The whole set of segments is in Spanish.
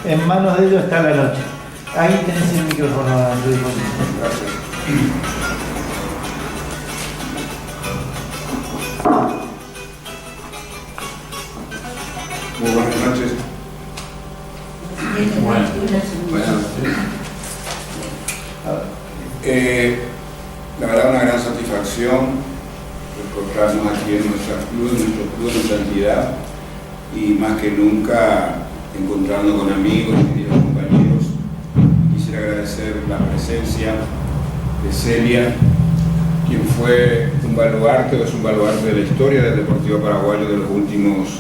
En manos de ellos está la noche. Ahí tenés el micrófono a tu disposición. Gracias. Muy buenas noches. Buenas noches. La verdad, una gran satisfacción encontrarnos aquí en nuestro club, nuestra entidad, y más que nunca encontrando con amigos y queridos compañeros. Quisiera agradecer la presencia de Celia, quien fue un baluarte o es un baluarte de la historia del Deportivo Paraguayo de los últimos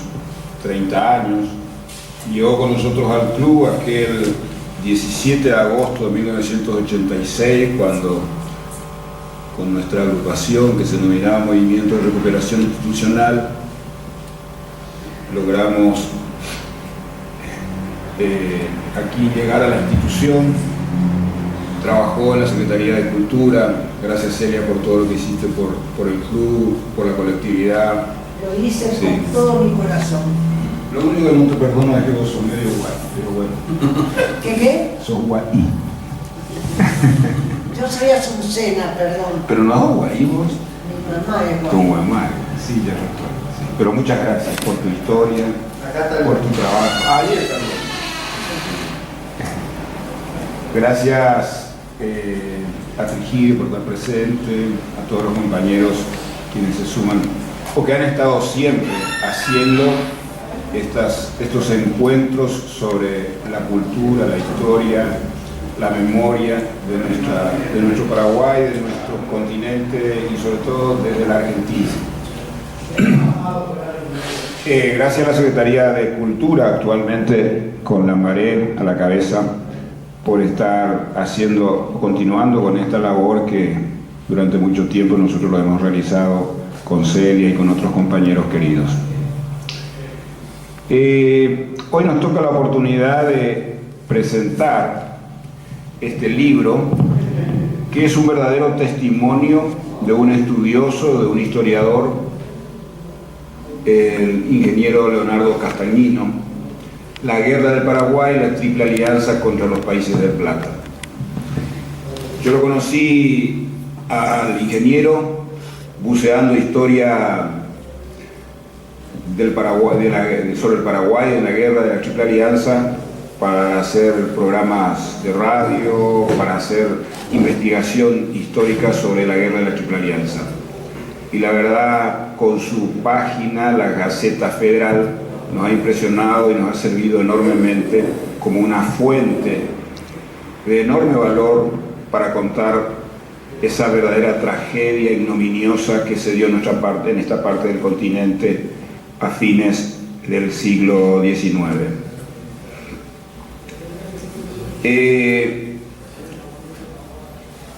30 años. Llegó con nosotros al club aquel 17 de agosto de 1986, cuando con nuestra agrupación que se denominaba Movimiento de Recuperación Institucional logramos aquí llegar a la institución. Trabajó en la Secretaría de Cultura. Gracias, Celia, por todo lo que hiciste por el club, por la colectividad. Lo hice Sí, con todo mi corazón. Lo único que no te perdono es que vos sos medio guay, pero bueno. ¿Qué? Sos guay. Yo soy Azucena, perdón. Pero no sos guay vos. Mi mamá es guay. Con Guamar, sí, ya recuerdo. Sí. Pero muchas gracias por tu historia, por tu trabajo. Ahí está. Gracias a Frigidio por estar presente, a todos los compañeros quienes se suman o que han estado siempre haciendo estos encuentros sobre la cultura, la historia, la memoria de nuestro Paraguay, de nuestro continente y sobre todo desde la Argentina. Gracias a la Secretaría de Cultura, actualmente con Lambaré a la cabeza, por estar continuando con esta labor que durante mucho tiempo nosotros lo hemos realizado con Celia y con otros compañeros queridos. Hoy nos toca la oportunidad de presentar este libro, que es un verdadero testimonio de un estudioso, de un historiador, el ingeniero Leonardo Castagnino, La Guerra del Paraguay, la Triple Alianza contra los Países del Plata. Yo lo conocí al ingeniero buceando historia del Paraguay, sobre el Paraguay, en la Guerra de la Triple Alianza, para hacer programas de radio, para hacer investigación histórica sobre la Guerra de la Triple Alianza. Y la verdad, con su página, la Gaceta Federal, nos ha impresionado y nos ha servido enormemente como una fuente de enorme valor para contar esa verdadera tragedia ignominiosa que se dio en esta parte del continente a fines del siglo XIX.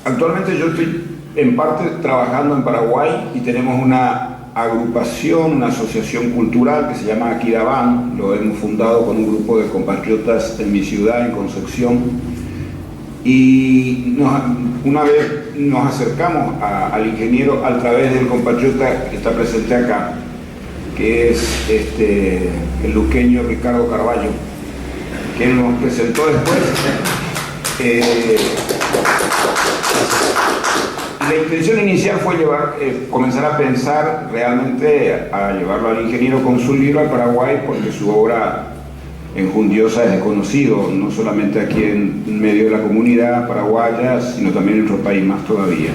Actualmente yo estoy en parte trabajando en Paraguay y tenemos una agrupación, una asociación cultural que se llama Aquidabán. Lo hemos fundado con un grupo de compatriotas en mi ciudad, en Concepción, y una vez nos acercamos al ingeniero a través del compatriota que está presente acá, que es el luqueño Ricardo Carballo, que nos presentó después. La intención inicial fue comenzar a pensar realmente a llevarlo al ingeniero con su libro al Paraguay, porque su obra enjundiosa es desconocido, no solamente aquí en medio de la comunidad paraguaya, sino también en nuestro país más todavía.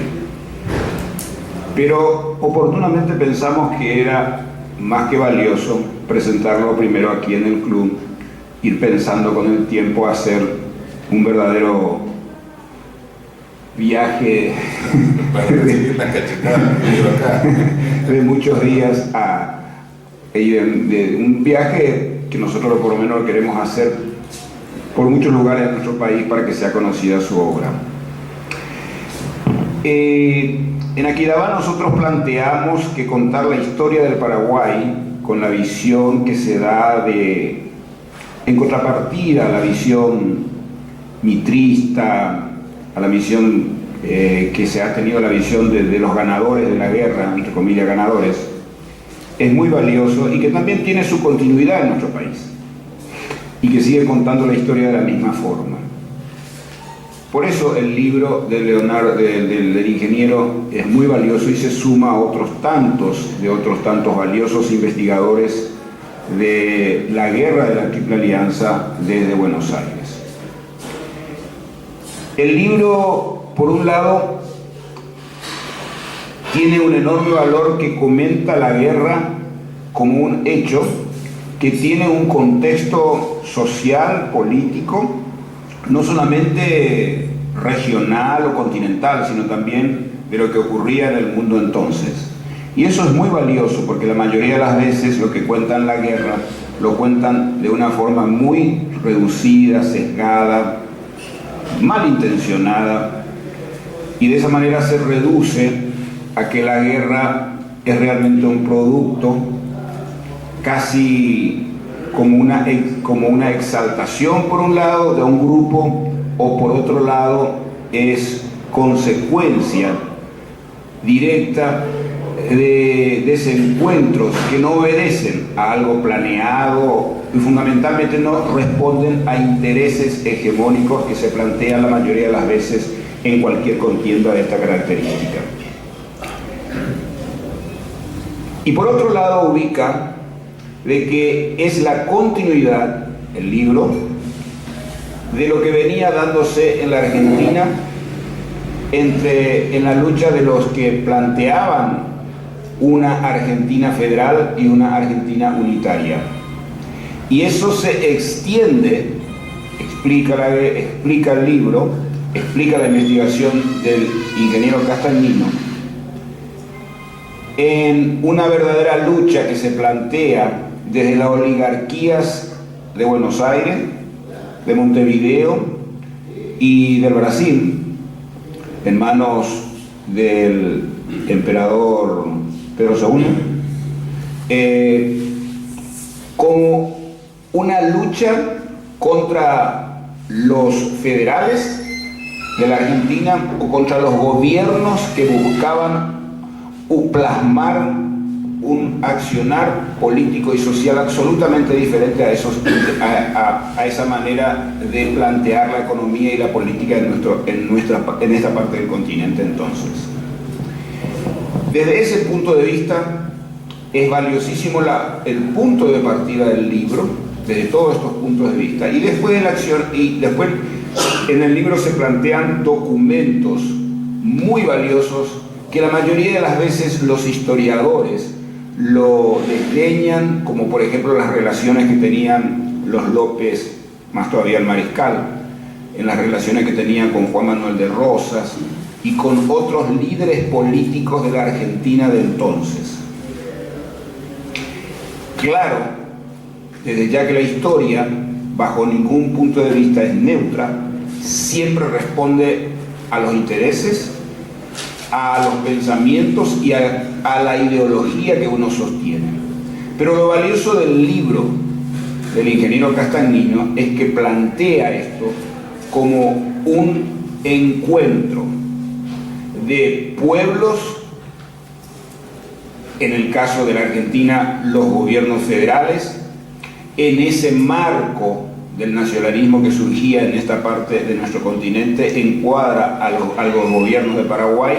Pero oportunamente pensamos que era más que valioso presentarlo primero aquí en el club, ir pensando con el tiempo a hacer un verdadero viaje de muchos días de un viaje que nosotros por lo menos queremos hacer por muchos lugares de nuestro país para que sea conocida su obra. En Aquidabán nosotros planteamos que contar la historia del Paraguay con la visión que se da en contrapartida a la visión mitrista, a la visión que se ha tenido, la visión de los ganadores de la guerra, entre comillas ganadores, es muy valioso y que también tiene su continuidad en nuestro país. y que sigue contando la historia de la misma forma. Por eso el libro de del ingeniero es muy valioso y se suma a otros tantos valiosos investigadores de la guerra de la Triple Alianza desde Buenos Aires. El libro, por un lado, tiene un enorme valor que comenta la guerra como un hecho que tiene un contexto social, político, no solamente regional o continental, sino también de lo que ocurría en el mundo entonces. Y eso es muy valioso porque la mayoría de las veces lo que cuentan la guerra lo cuentan de una forma muy reducida, sesgada, malintencionada, y de esa manera se reduce a que la guerra es realmente un producto casi como una exaltación por un lado de un grupo, o por otro lado es consecuencia directa de desencuentros que no obedecen a algo planeado y fundamentalmente no responden a intereses hegemónicos que se plantean la mayoría de las veces en cualquier contienda de esta característica. Y por otro lado ubica de que es la continuidad, el libro, de lo que venía dándose en la Argentina en la lucha de los que planteaban una Argentina federal y una Argentina unitaria. Y eso se extiende, explica el libro, explica la investigación del ingeniero Castagnino, en una verdadera lucha que se plantea desde las oligarquías de Buenos Aires, de Montevideo y del Brasil, en manos del emperador Pedro II, como una lucha contra los federales de la Argentina o contra los gobiernos que buscaban plasmar un accionar político y social absolutamente diferente a esa manera de plantear la economía y la política en esta parte del continente entonces. Desde ese punto de vista es valiosísimo el punto de partida del libro, desde todos estos puntos de vista, y después en el libro se plantean documentos muy valiosos que la mayoría de las veces los historiadores lo desdeñan, como por ejemplo las relaciones que tenían los López, más todavía el Mariscal, en las relaciones que tenían con Juan Manuel de Rosas y con otros líderes políticos de la Argentina de entonces. Claro, desde ya que la historia, bajo ningún punto de vista es neutra, siempre responde a los intereses, a los pensamientos y a la ideología que uno sostiene. Pero lo valioso del libro del ingeniero Castagnino es que plantea esto como un encuentro de pueblos, en el caso de la Argentina, los gobiernos federales, en ese marco del nacionalismo que surgía en esta parte de nuestro continente, encuadra a los gobiernos de Paraguay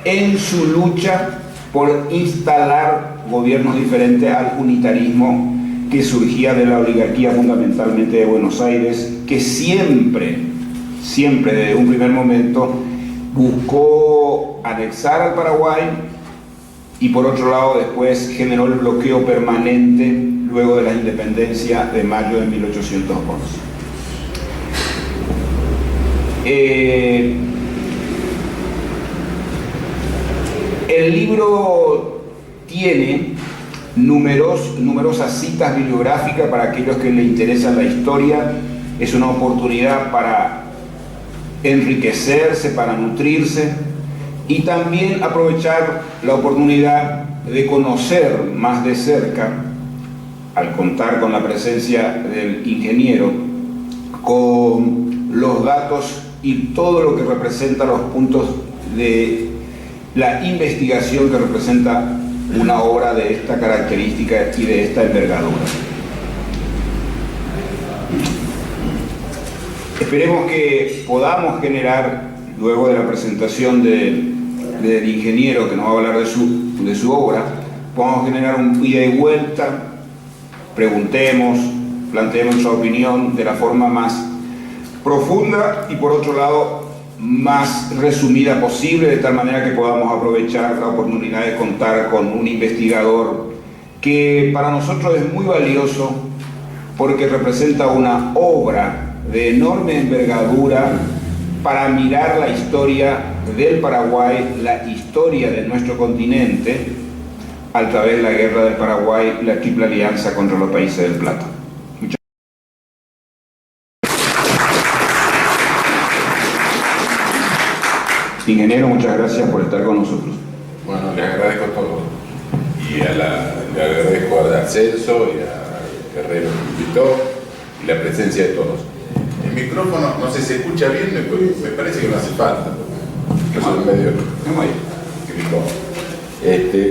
en su lucha por instalar gobiernos diferentes al unitarismo que surgía de la oligarquía fundamentalmente de Buenos Aires, que siempre desde un primer momento buscó anexar al Paraguay y por otro lado después generó el bloqueo permanente luego de la independencia de mayo de 1811. El libro tiene numerosas citas bibliográficas para aquellos que les interesa la historia. Es una oportunidad para enriquecerse, para nutrirse y también aprovechar la oportunidad de conocer más de cerca, al contar con la presencia del ingeniero, con los datos y todo lo que representa los puntos de la investigación que representa una obra de esta característica y de esta envergadura. Esperemos que podamos generar, luego de la presentación del ingeniero que nos va a hablar de su obra, podamos generar un ida y vuelta, preguntemos, planteemos nuestra opinión de la forma más profunda y, por otro lado, más resumida posible, de tal manera que podamos aprovechar la oportunidad de contar con un investigador que para nosotros es muy valioso porque representa una obra de enorme envergadura para mirar la historia del Paraguay, la historia de nuestro continente, a través de la Guerra del Paraguay y la Triple Alianza contra los países del Plata. Ingeniero, muchas gracias por estar con nosotros. Bueno, les agradezco todo. Y le agradezco a Celso y a Guerrero que me invitó y la presencia de todos. El micrófono, no sé si se escucha bien, me parece que no hace falta. Yo soy medio micrófono.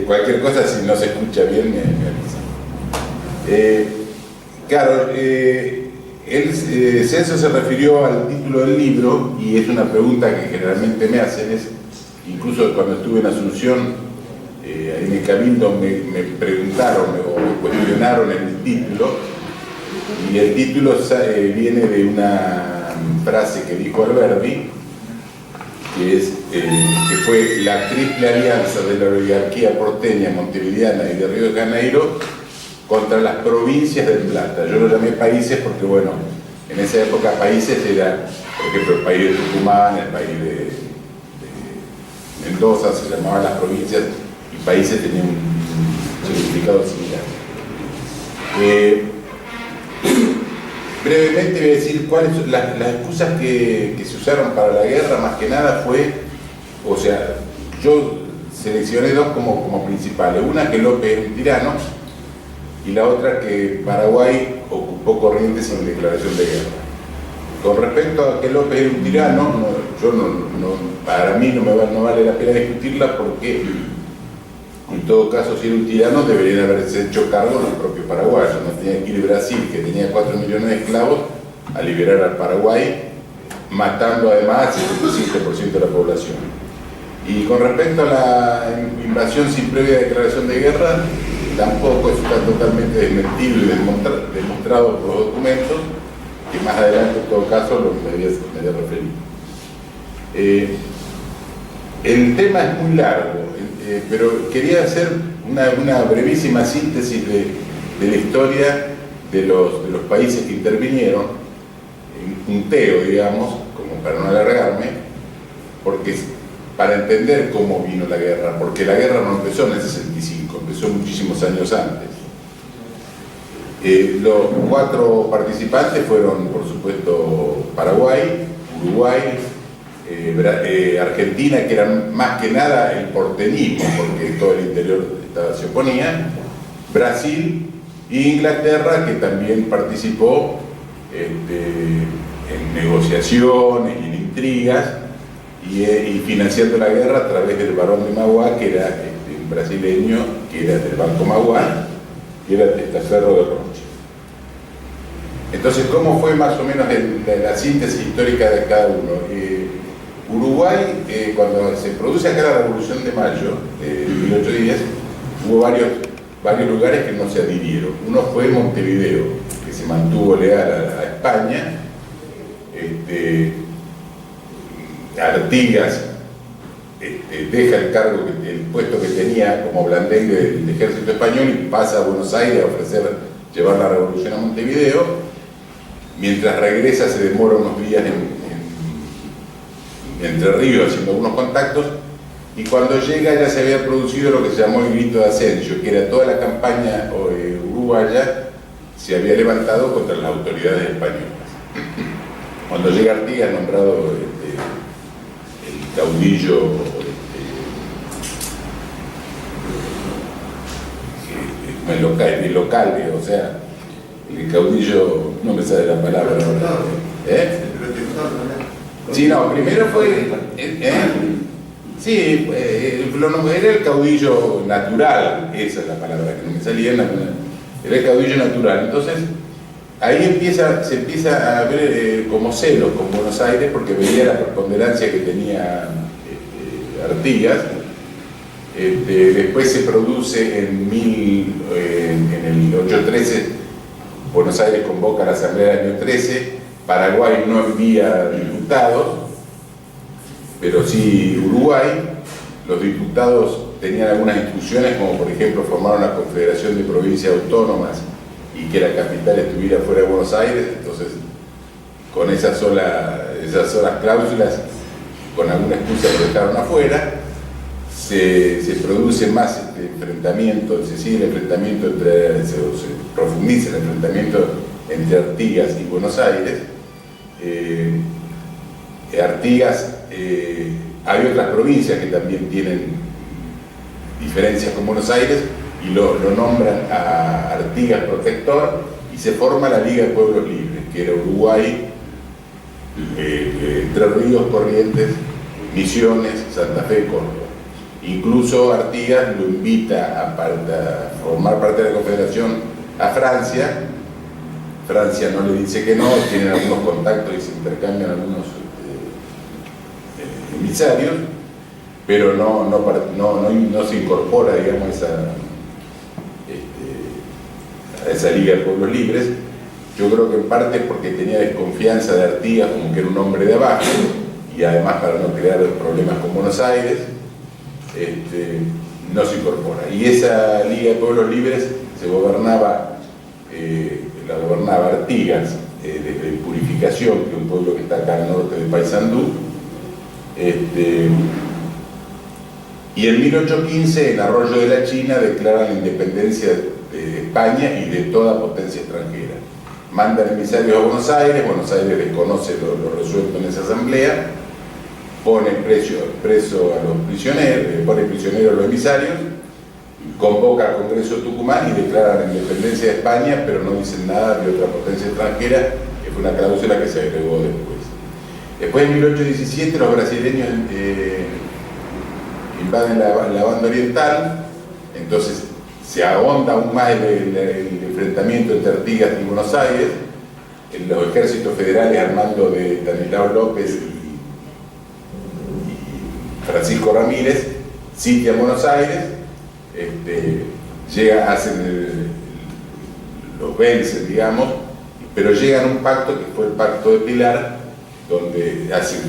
Cualquier cosa, si no se escucha bien, me avisa. Claro, Celso se refirió al título del libro y es una pregunta que generalmente me hacen, incluso cuando estuve en Asunción, en el Cabildo me preguntaron o me cuestionaron el título, y el título viene de una frase que dijo Alberdi, que fue la triple alianza de la oligarquía porteña, montevideana y de Río de Janeiro contra las provincias del Plata. Yo lo llamé países porque, bueno, en esa época países era, por ejemplo, el país de Tucumán, el país de Mendoza, se llamaban las provincias, y países tenían un significado similar. Brevemente voy a decir cuáles son las excusas que se usaron para la guerra. Más que nada fue, o sea, yo seleccioné dos como principales. Una, que López era un tirano, y la otra, que Paraguay ocupó Corrientes sin declaración de guerra. Con respecto a que López era un tirano, para mí no vale la pena discutirla, porque en todo caso, si era un tirano, deberían haberse hecho cargo los propios paraguayos. No tenía que ir Brasil, que tenía 4 millones de esclavos, a liberar al Paraguay, matando además el 75% de la población. Y con respecto a la invasión sin previa declaración de guerra, tampoco está totalmente desmentido y demostrado por los documentos, que más adelante, en todo caso, me voy a referir. El tema es muy largo, pero quería hacer una brevísima síntesis de la historia de los países que intervinieron, un punteo, digamos, como para no alargarme, porque para entender cómo vino la guerra, porque la guerra no empezó en el 65, empezó muchísimos años antes. Los 4 participantes fueron, por supuesto, Paraguay, Uruguay, Argentina, que era más que nada el porteñismo, porque todo el interior se oponía, Brasil e Inglaterra, que también participó en negociaciones y en intrigas, y financiando la guerra a través del Barón de Mauá, que era un brasileño, que era del Banco Mauá, que era testaferro de Rocha. Entonces, ¿cómo fue más o menos la síntesis histórica de cada uno? Uruguay, cuando se produce acá la Revolución de Mayo de 1810, hubo varios lugares que no se adhirieron. Uno fue Montevideo, que se mantuvo leal a España. Artigas deja el puesto que tenía como blandén del ejército español y pasa a Buenos Aires a llevar la revolución a Montevideo. Mientras regresa, se demora unos días en Entre Ríos haciendo algunos contactos, y cuando llega ya se había producido lo que se llamó el grito de Asensio, que era toda la campaña uruguaya se había levantado contra las autoridades españolas. Cuando llega Artigas, nombrado el caudillo el local, o sea, el caudillo, no me sale la palabra ahora. Sí, no, primero fue... sí, era el caudillo natural, esa es la palabra que no me salía, era el caudillo natural. Entonces, ahí se empieza a ver como celos con Buenos Aires, porque veía la preponderancia que tenía Artigas. Después se produce en el 813, Buenos Aires convoca a la Asamblea del año 13, Paraguay no envía diputados, pero sí Uruguay. Los diputados tenían algunas instrucciones, como por ejemplo formar una confederación de provincias autónomas y que la capital estuviera fuera de Buenos Aires. Entonces, con esas solas cláusulas, con alguna excusa que dejaron afuera, se produce más enfrentamiento, se sigue el enfrentamiento se profundiza el enfrentamiento entre Artigas y Buenos Aires. Artigas, hay otras provincias que también tienen diferencias con Buenos Aires y lo nombran a Artigas protector, y se forma la Liga de Pueblos Libres, que era Uruguay, Entre Ríos, Corrientes, Misiones, Santa Fe, Córdoba. Incluso Artigas lo invita a formar parte de la Confederación a Francia. Francia no le dice que no, tienen algunos contactos y se intercambian algunos emisarios, pero no se incorpora, digamos, a esa Liga de Pueblos Libres. Yo creo que en parte porque tenía desconfianza de Artigas, como que era un hombre de abajo, y además para no crear problemas con Buenos Aires, no se incorpora. Y esa Liga de Pueblos Libres la gobernaba Artigas, desde Purificación, que es un pueblo que está acá al norte de Paysandú. Y en 1815, en Arroyo de la China, declaran la independencia de España y de toda potencia extranjera. Mandan emisarios a Buenos Aires desconoce lo resuelto en esa asamblea, pone preso a los prisioneros, pone prisioneros a los emisarios, convoca al Congreso de Tucumán y declara la independencia de España, pero no dicen nada de otra potencia extranjera, que fue una cláusula que se agregó después. Después, en 1817, los brasileños invaden la banda oriental, entonces se ahonda aún más el enfrentamiento entre Artigas y Buenos Aires. Los ejércitos federales al mando de Stanislao López y Francisco Ramírez sitian Buenos Aires, los vencen, digamos, pero llegan a un pacto que fue el Pacto de Pilar, donde hacen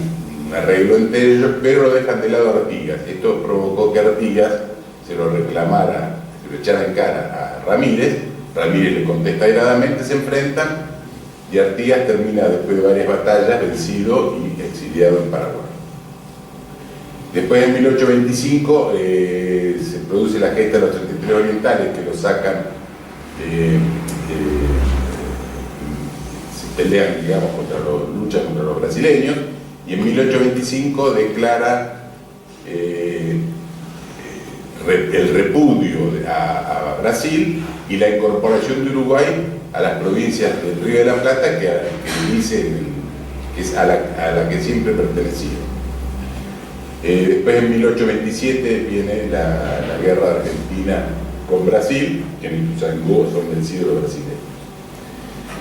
un arreglo entre ellos, pero lo dejan de lado a Artigas. Esto provocó que Artigas se lo reclamara, se lo echara en cara a Ramírez. Ramírez le contesta airadamente, se enfrentan, y Artigas termina, después de varias batallas, vencido y exiliado en Paraguay. Después, en 1825, se produce la gesta de los 33 orientales, que lo sacan, se pelean, digamos, luchan contra los brasileños, y en 1825 declara el repudio a Brasil y la incorporación de Uruguay a las provincias del Río de la Plata, que es a la que siempre pertenecía. Después, en 1827, viene la guerra de Argentina con Brasil, que en Ituzaingó son vencidos los brasileños.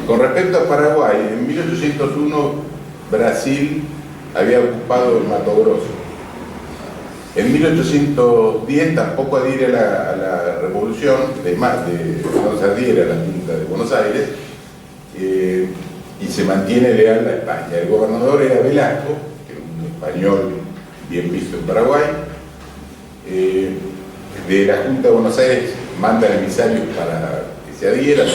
Con respecto a Paraguay, en 1801 Brasil había ocupado el Mato Grosso. En 1810 tampoco adhiere a la revolución, no se adhiere a la Junta de Buenos Aires, y se mantiene leal a España. El gobernador era Velasco, que era un español bien visto en Paraguay. De la Junta de Buenos Aires mandan emisarios para que se adhieran, no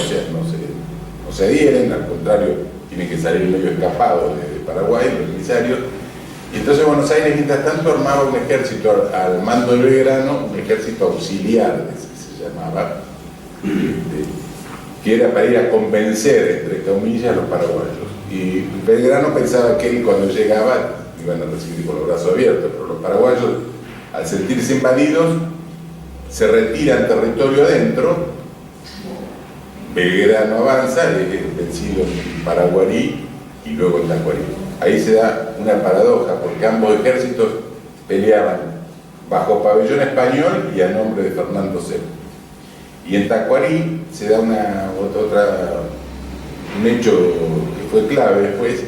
se adhieren, al contrario, tienen que salir medio escapados de Paraguay, los emisarios. Y entonces Buenos Aires, mientras tanto, armaba un ejército al mando de Belgrano, un ejército auxiliar, que se llamaba, que era para ir a convencer, entre comillas, a los paraguayos. Y Belgrano pensaba que él, cuando llegaba, iban a recibir con los brazos abiertos, pero los paraguayos, al sentirse invadidos, se retiran territorio adentro. Belgrano avanza, es vencido en Paraguarí y luego en Tacuarí. Ahí se da una paradoja, porque ambos ejércitos peleaban bajo pabellón español y a nombre de Fernando VII. Y en Tacuarí se da otra un hecho que fue clave después.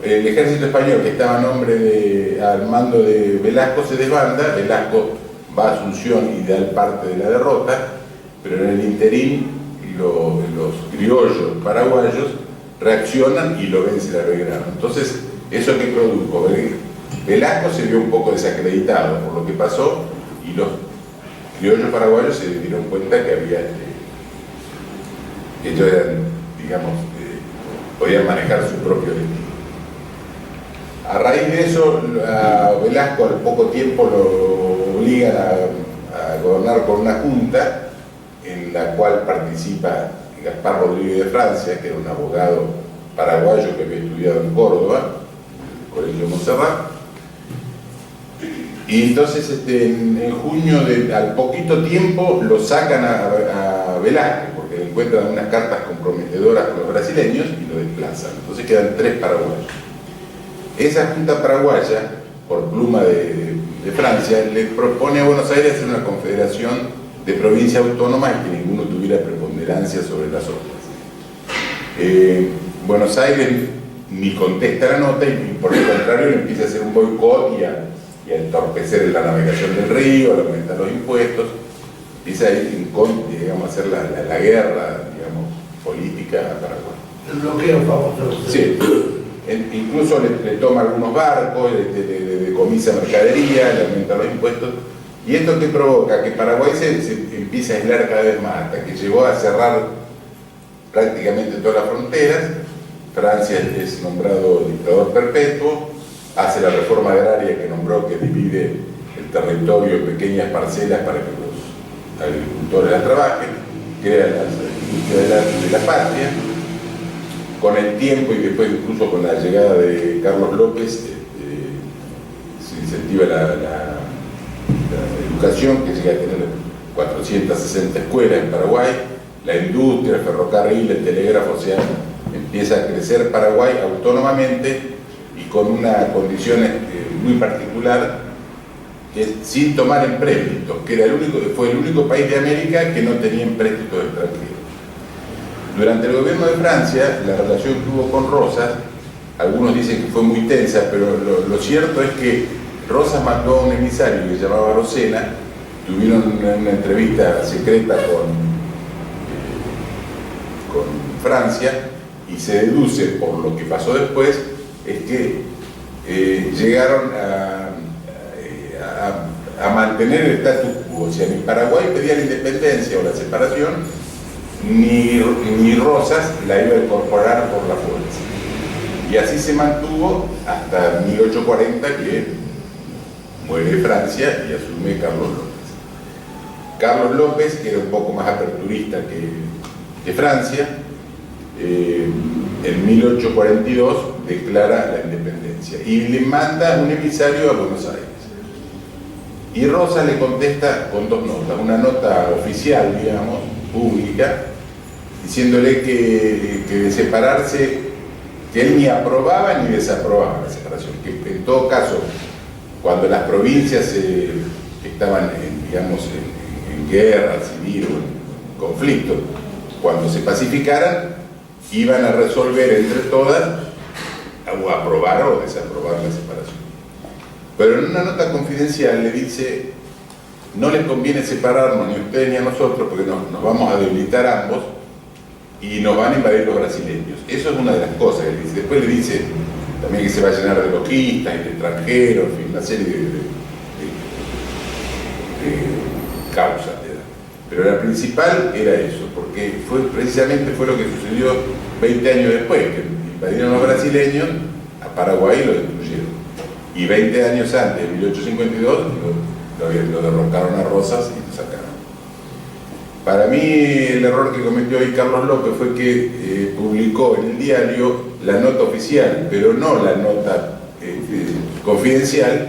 El ejército español, que estaba al mando de Velasco, se desbanda. Velasco va a Asunción y da parte de la derrota, pero en el interín los criollos paraguayos reaccionan y lo vencen a Belgrano. Entonces, ¿eso que produjo? Velasco se vio un poco desacreditado por lo que pasó y los criollos paraguayos se dieron cuenta que ellos eran, digamos, podían manejar su propio destino. A raíz de eso, a Velasco al poco tiempo lo obligan a gobernar con una junta en la cual participa Gaspar Rodríguez de Francia, que era un abogado paraguayo que había estudiado en Córdoba, en el Colegio Montserrat. Y entonces en junio, al poquito tiempo, lo sacan a Velázquez, porque le encuentran unas cartas comprometedoras con los brasileños y lo desplazan. Entonces quedan 3 paraguayos. Esa junta paraguaya, por pluma de Francia, le propone a Buenos Aires hacer una confederación de provincias autónomas y que ninguno tuviera preponderancia sobre las otras. Buenos Aires ni contesta la nota y por el contrario le empieza a hacer un boicot y a entorpecer la navegación del río, a aumentar los impuestos, empieza a ir digamos, a hacer la guerra, digamos, política a Paraguay. El bloqueo famoso. Sí, incluso le toma algunos barcos, le decomisa mercadería, le aumenta los impuestos, y esto que provoca que Paraguay se empiece a aislar cada vez más, hasta que llegó a cerrar prácticamente todas las fronteras. Francia es nombrado dictador perpetuo, hace la reforma agraria que nombró, que divide el territorio en pequeñas parcelas para que los agricultores la trabajen, crea la industria de la patria. Con el tiempo y después incluso con la llegada de Carlos López se incentiva la educación, que llega a tener 460 escuelas en Paraguay, la industria, el ferrocarril, el telégrafo, o sea, empieza a crecer Paraguay autónomamente y con una condición muy particular, que es sin tomar empréstitos, que fue el único país de América que no tenía empréstitos extranjeros. Durante el gobierno de Francia, la relación que hubo con Rosas, algunos dicen que fue muy tensa, pero lo cierto es que Rosas mandó a un emisario que se llamaba Rosena, tuvieron una entrevista secreta con Francia, y se deduce por lo que pasó después, es que llegaron a mantener el status quo, o sea, ni Paraguay pedía la independencia o la separación, ni Rosas la iba a incorporar por la fuerza. Y así se mantuvo hasta 1840, que muere Francia y asume Carlos López. Carlos López, que era un poco más aperturista que Francia, en 1842 declara la independencia y le manda un emisario a Buenos Aires. Y Rosas le contesta con 2 notas, una nota oficial, digamos, pública, diciéndole que de separarse, que él ni aprobaba ni desaprobaba la separación, que en todo caso, cuando las provincias estaban en guerra civil o en conflicto, cuando se pacificaran, iban a resolver entre todas o aprobar o desaprobar la separación. Pero en una nota confidencial le dice: no les conviene separarnos ni a ustedes ni a nosotros, porque nos vamos a debilitar ambos y nos van a invadir los brasileños. Eso es una de las cosas que le dice. Después le dice también que se va a llenar de loquistas y de extranjeros, en fin, una serie de causas. Pero la principal era eso, porque precisamente fue lo que sucedió 20 años después, que invadieron los brasileños a Paraguay y lo destruyeron. Y 20 años antes, en 1852, lo derrocaron a Rosas y lo sacaron. Para mí el error que cometió ahí Carlos López fue que publicó en el diario la nota oficial, pero no la nota confidencial,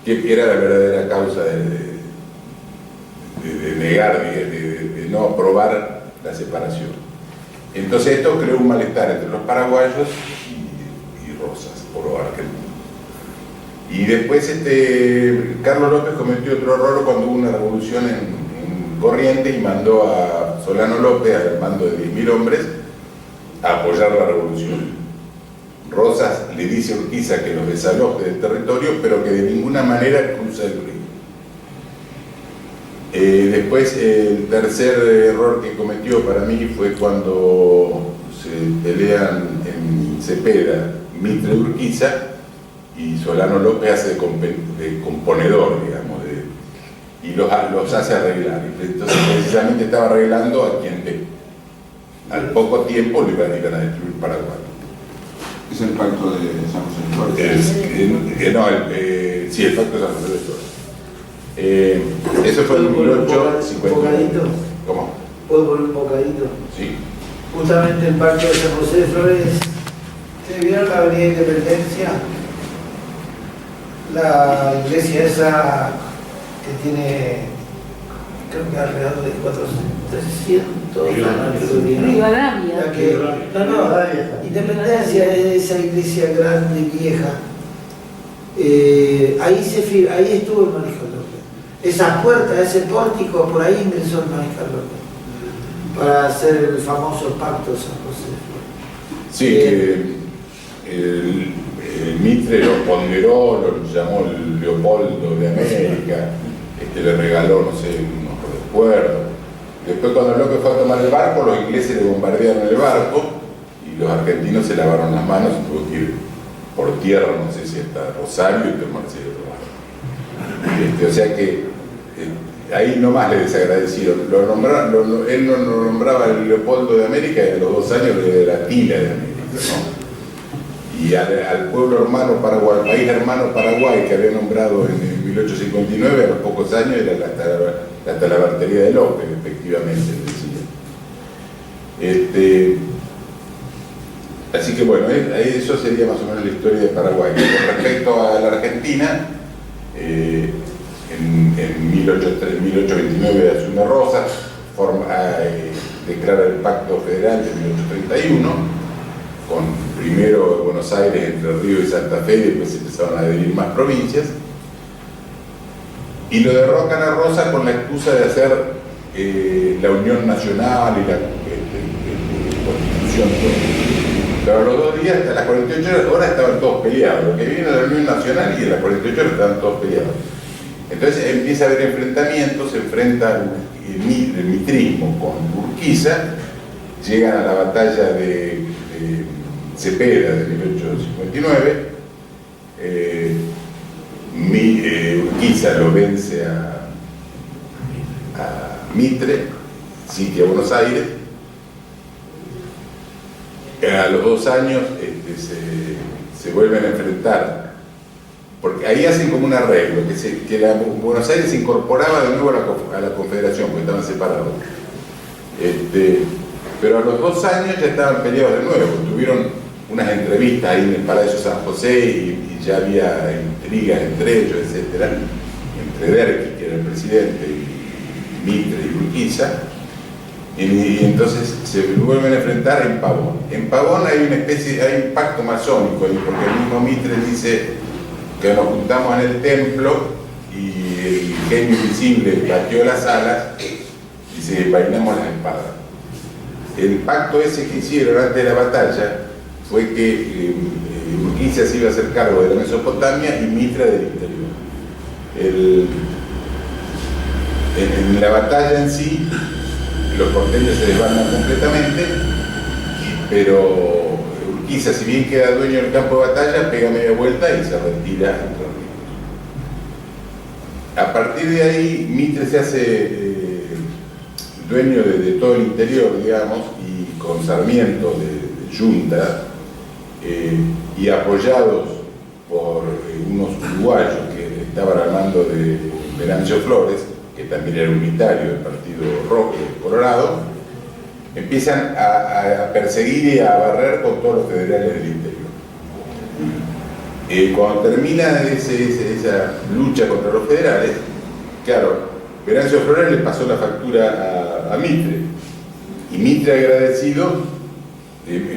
que era la verdadera causa de negar, de no aprobar la separación. Entonces esto creó un malestar entre los paraguayos y Rosas, por lo argentino. Y después Carlos López cometió otro error cuando hubo una revolución en Corrientes y mandó a Solano López al mando de 10.000 hombres apoyar la revolución. Rosas le dice a Urquiza que los desaloje del territorio, pero que de ninguna manera cruza el río. Después, el tercer error que cometió para mí fue cuando se pelean en Cepeda Mitre y Urquiza, y Solano López hace de componedor, digamos, y los hace arreglar. Entonces, precisamente estaba arreglando a quien al poco tiempo le iban a destruir Paraguay. Es el pacto de San José de Flores. Sí, el pacto de San José de Flores. Eso fue en 1850. ¿Cómo? ¿Puedo poner un bocadito? Sí. Justamente el pacto de San José de Flores. ¿Se vieron la Avenida Independencia? La iglesia esa que tiene, creo que alrededor de 300 años. Rivadavia. La que, no, Independencia es esa iglesia grande, vieja. Ahí estuvo el Mariscal López. Esa puerta, ese pórtico, por ahí ingresó el Mariscal López para hacer el famoso pacto de San José de Flores. Sí, que el Mitre lo ponderó, lo llamó el Leopoldo de América, le regaló, no sé, unos recuerdos. Después, cuando López fue a tomar el barco, los ingleses le bombardearon el barco y los argentinos se lavaron las manos y tuvo que ir por tierra, no sé si hasta Rosario, y tomarse el otro barco. O sea que ahí nomás le desagradecieron. Él no lo nombraba el Leopoldo de América y a los 2 años le dio la Tila de América, ¿no? Y al pueblo hermano Paraguay, al país hermano Paraguay, que había nombrado en 1859, a los pocos años era la talabartería de López, efectivamente, decía. Así que bueno, eso sería más o menos la historia de Paraguay. Con respecto a la Argentina, en 1829 asume Rosas, declara el Pacto Federal de 1831, con primero Buenos Aires, Entre Ríos y Santa Fe, y después se empezaron a adherir más provincias, y lo derrocan a Rosas con la excusa de hacer la Unión Nacional y la Constitución. Pero a los 2 días, hasta las 48 horas, estaban todos peleados. Lo que viene de la Unión Nacional y en las 48 horas estaban todos peleados. Entonces empieza a haber enfrentamientos, se enfrenta el mitrismo con Urquiza, llegan a la batalla de Cepeda de 1859, Urquiza lo vence a Mitre, sitia Buenos Aires. A los 2 años se vuelven a enfrentar, porque ahí hacen como un arreglo, que Buenos Aires se incorporaba de nuevo a la Confederación, porque estaban separados. Pero a los 2 años ya estaban peleados de nuevo, tuvieron unas entrevistas ahí en el Palacio San José y ya había intrigas entre ellos, etcétera, entre Derqui, que era el presidente, y Mitre y Urquiza. Y entonces se vuelven a enfrentar en Pavón. En Pavón hay un pacto masónico, porque el mismo Mitre dice que nos juntamos en el templo y el genio invisible batió las alas y se vainamos las espadas. El pacto ese que hicieron antes de la batalla fue que Urquiza se iba a hacer cargo de la Mesopotamia y Mitre del interior. En la batalla en sí, los porteños se desbandan completamente, pero Urquiza, si bien queda dueño del campo de batalla, pega media vuelta y se retira entre los ríos. A partir de ahí, Mitre se hace dueño de todo el interior, digamos, y con Sarmiento de Junta, y apoyados por unos uruguayos que estaban al mando de Venancio Flores, que también era unitario del Partido Rojo Colorado, empiezan a perseguir y a barrer con todos los federales del interior. Cuando termina esa lucha contra los federales, claro, Venancio Flores le pasó la factura a Mitre, y Mitre, agradecido,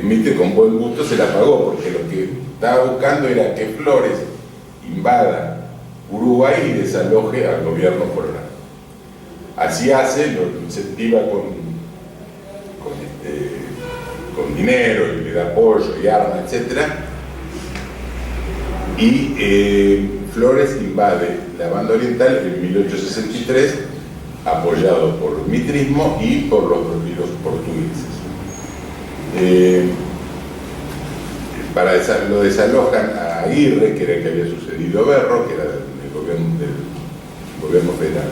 Mitre con buen gusto se la pagó, porque lo que estaba buscando era que Flores invada Uruguay y desaloje al gobierno colorado. Así hace, lo incentiva con dinero y le da apoyo y armas, etc. Y Flores invade la banda oriental en 1863, apoyado por el mitrismo y por los portugueses. Lo desalojan a Aguirre, que era el que había sucedido a Berro, que era del gobierno federal.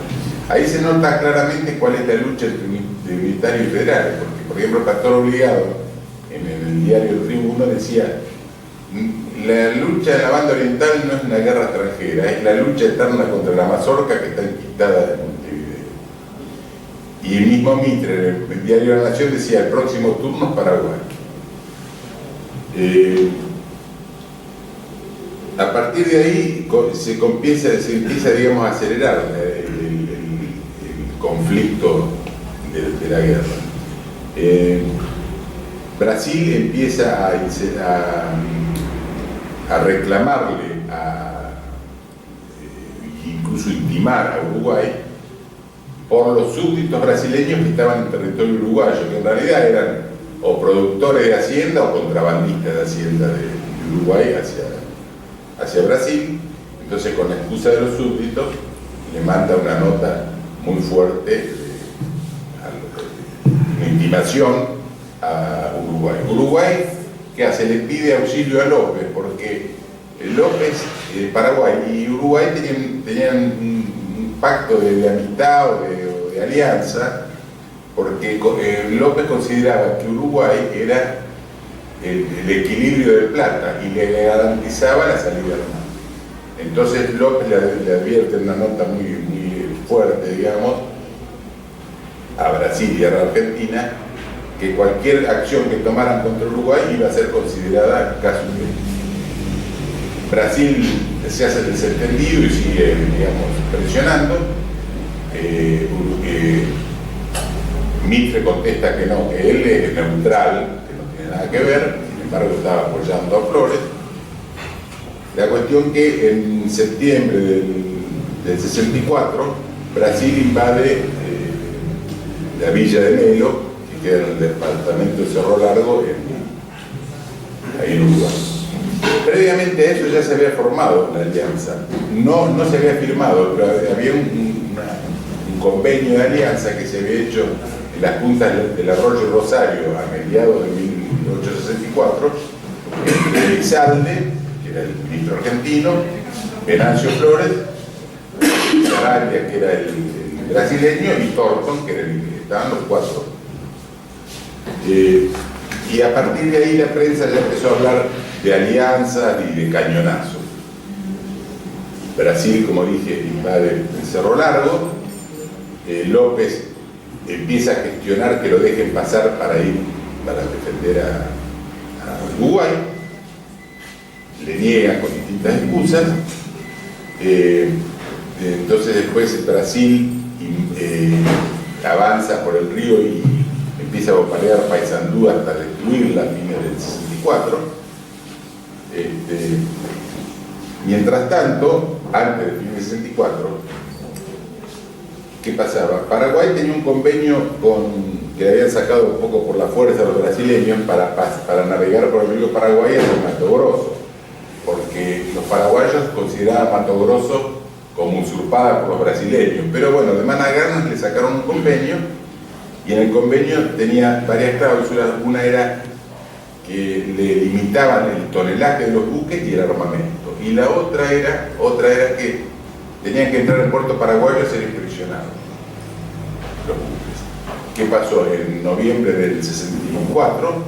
Ahí se nota claramente cuál es la lucha entre militares y federales, porque, por ejemplo, Pastor Obligado, en el diario El Tribuno, decía: la lucha de la banda oriental no es una guerra extranjera, es la lucha eterna contra la mazorca que está enquistada de Montevideo. Y el mismo Mitre, en el diario La Nación, decía: el próximo turno es Paraguay. A partir de ahí se empieza, digamos, a acelerar el conflicto de la guerra. Brasil empieza a reclamarle, incluso intimar a Uruguay por los súbditos brasileños que estaban en territorio uruguayo, que en realidad eran o productores de hacienda o contrabandistas de hacienda de Uruguay hacia Brasil. Entonces, con la excusa de los súbditos, le manda una nota muy fuerte, una intimación a Uruguay. Uruguay, ¿qué hace? Le pide auxilio a López, porque López, Paraguay y Uruguay tenían un pacto de amistad o de alianza, porque López consideraba que Uruguay era el equilibrio de plata y le garantizaba la salida armada. Entonces López le advierte en una nota muy, muy fuerte, digamos, a Brasil y a la Argentina, que cualquier acción que tomaran contra Uruguay iba a ser considerada caso de Brasil. Se hace el desentendido y sigue, digamos, presionando. Mitre contesta que no, que él es neutral, que no tiene nada que ver, sin embargo estaba apoyando a Flores. La cuestión que en septiembre del 64, Brasil invade la villa de Melo, que queda en el departamento de Cerro Largo, ahí en Uruguay. Previamente a eso ya se había formado una alianza, no se había firmado, pero había un convenio de alianza que se había hecho en las puntas del Arroyo Rosario a mediados de 1864, entre Elizalde, que era el ministro argentino, Venancio Flores, Sarabia, que era el brasileño, y Thornton, que era estaban los cuatro. Y a partir de ahí la prensa ya empezó a hablar de alianzas y de cañonazos. Brasil, como dije, invade el Cerro Largo. López empieza a gestionar que lo dejen pasar para defender a Uruguay. Le niegan con distintas excusas. Entonces después Brasil avanza por el río y empieza a bombardear Paysandú hasta destruirla a fines del 64. Mientras tanto, antes del fin del 64, ¿qué pasaba? Paraguay tenía un convenio que le habían sacado un poco por la fuerza a los brasileños para navegar por el río Paraguay hacia Mato Grosso, porque los paraguayos consideraban Mato Grosso como usurpada por los brasileños. Pero bueno, de mala gana le sacaron un convenio, y en el convenio tenía varias cláusulas. Una era que le limitaban el tonelaje de los buques y el armamento, y la otra era que tenían que entrar en puerto paraguayo a ser inspeccionados los buques. ¿Qué pasó? En noviembre del 64,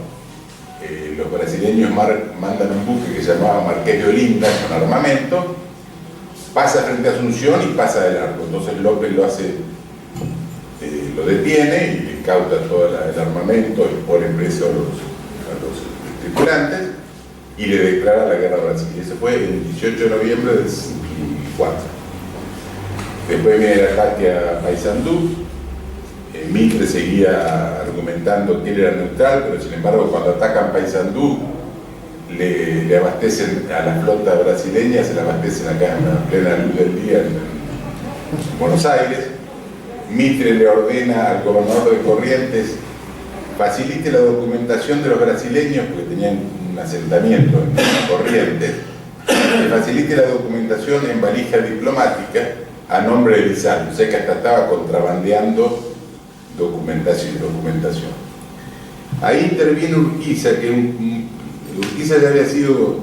los brasileños mandan un buque que se llamaba Marqués de Olinda con armamento, pasa frente a Asunción y pasa de largo. Entonces López lo detiene y le incauta todo el armamento y pone preso a los tripulantes y le declara la guerra a Brasil. Eso fue el 18 de noviembre del 64. Después viene el ataque a Paysandú. Mitre seguía argumentando que él era neutral, pero sin embargo cuando atacan Paysandú le abastecen a la flota brasileña, se la abastecen acá en plena luz del día en Buenos Aires. Mitre le ordena al gobernador de Corrientes facilite la documentación de los brasileños, porque tenían un asentamiento en Corrientes, que facilite la documentación en valijas diplomáticas a nombre de Elizalde. O sea que hasta estaba contrabandeando documentación. Ahí interviene Urquiza, que Urquiza ya había sido,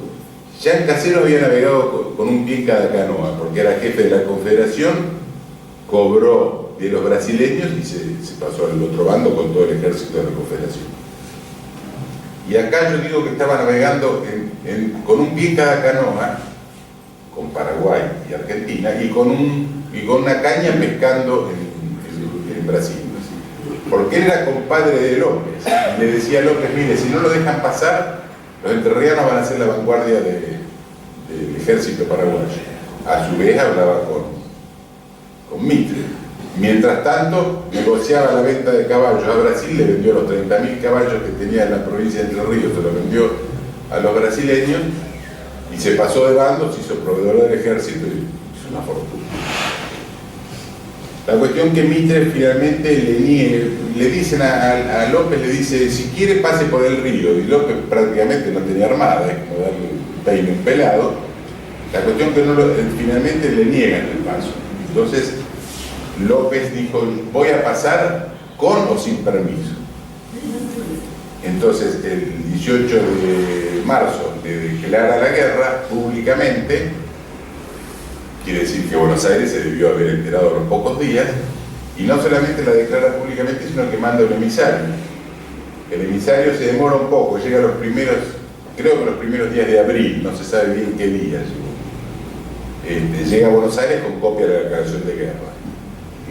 ya en Caseros había navegado con un pie en cada canoa, porque era jefe de la Confederación, cobró de los brasileños y se pasó al otro bando con todo el ejército de la Confederación. Y acá yo digo que estaba navegando con un pie en cada canoa, con Paraguay y Argentina, y con una caña pescando en Brasil. Porque él era compadre de López. Y le decía a López, mire, si no lo dejan pasar, los entrerrianos van a ser la vanguardia del ejército paraguayo. A su vez hablaba con Mitre. Mientras tanto, negociaba la venta de caballos a Brasil, le vendió los 30.000 caballos que tenía en la provincia de Entre Ríos, se los vendió a los brasileños, y se pasó de bando, se hizo proveedor del ejército y hizo una fortuna. La cuestión que Mitre finalmente le dicen a López, le dice, si quiere pase por el río, y López prácticamente no tenía armada, es como darle un peine un pelado. La cuestión que finalmente le niegan el paso. Entonces López dijo, voy a pasar con o sin permiso. Entonces el 18 de marzo le declara la guerra públicamente. Quiere decir que Buenos Aires se debió haber enterado a los pocos días, y no solamente la declara públicamente, sino que manda un emisario. El emisario se demora un poco, llega creo que los primeros días de abril, no se sabe bien qué día llegó. Llega a Buenos Aires con copia de la declaración de guerra.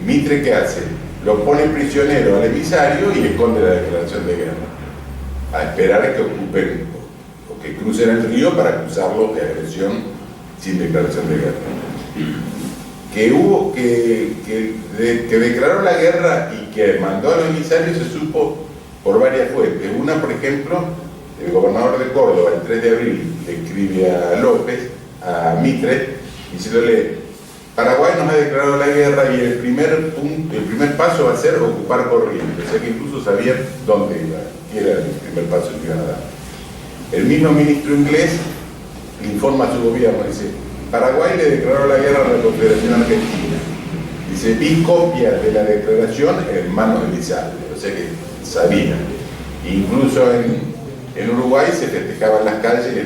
Y Mitre, ¿qué hace? Lo pone prisionero al emisario y le esconde la declaración de guerra, a esperar a que ocupen o que crucen el río para acusarlos de agresión sin declaración de guerra. Que declaró la guerra y que mandó al emisario se supo por varias fuentes. Una, por ejemplo, el gobernador de Córdoba, el 3 de abril, le escribe a López, a Mitre, diciéndole, Paraguay nos ha declarado la guerra y el primer paso va a ser ocupar Corrientes. O sea que incluso sabían dónde iba, qué era el primer paso que iban a dar. El mismo ministro inglés le informa a su gobierno, dice, Paraguay le declaró la guerra a la Confederación Argentina. Dice, vi copias de la declaración en manos de Elizalde, o sea que sabían. Incluso en Uruguay se festejaban las calles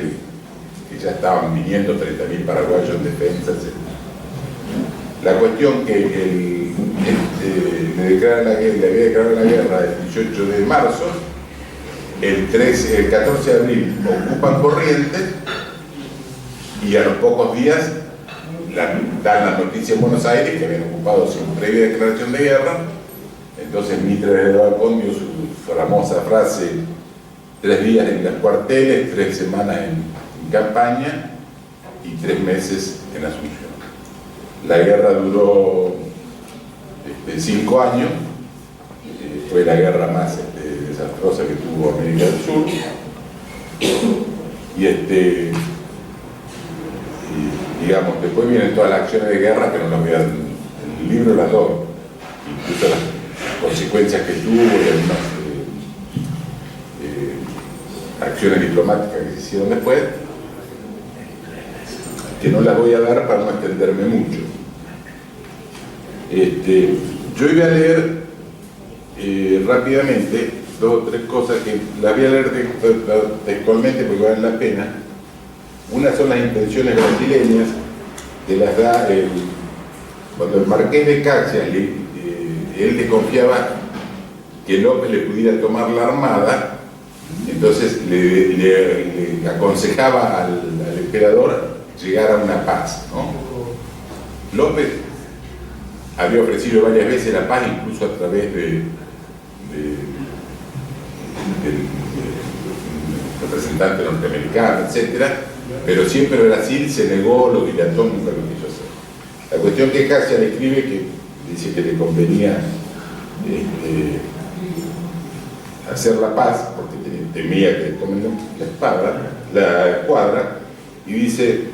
que ya estaban viniendo 30.000 paraguayos en defensa, etc. La cuestión que le había declarado la guerra el 18 de marzo, el 14 de abril ocupan Corrientes, y a los pocos días dan las noticias en Buenos Aires que habían ocupado sin previa declaración de guerra. Entonces Mitre desde el balcón dio su famosa frase, 3 días en los cuarteles, 3 semanas en campaña y 3 meses en Asunción. La guerra duró 5 años, fue la guerra más desastrosa que tuvo América del Sur, digamos, después vienen todas las acciones de guerra que no las voy a dar en el libro, las dos, incluso las consecuencias que tuvo y algunas acciones diplomáticas que se hicieron después, que no las voy a dar para no extenderme mucho. Yo iba a leer rápidamente 2 o 3 cosas que las voy a leer textualmente porque valen la pena. Una son las intenciones brasileñas, que las da cuando el marqués de Caxias, él desconfiaba que López le pudiera tomar la armada, entonces le aconsejaba al emperador llegar a una paz, ¿no? López había ofrecido varias veces la paz, incluso a través del representante norteamericano, etc. Pero siempre Brasil se negó, lo dilató, nunca lo quiso hacer. La cuestión que Caxias le escribe, que dice que le convenía hacer la paz, porque temía que le tomen la escuadra, y dice,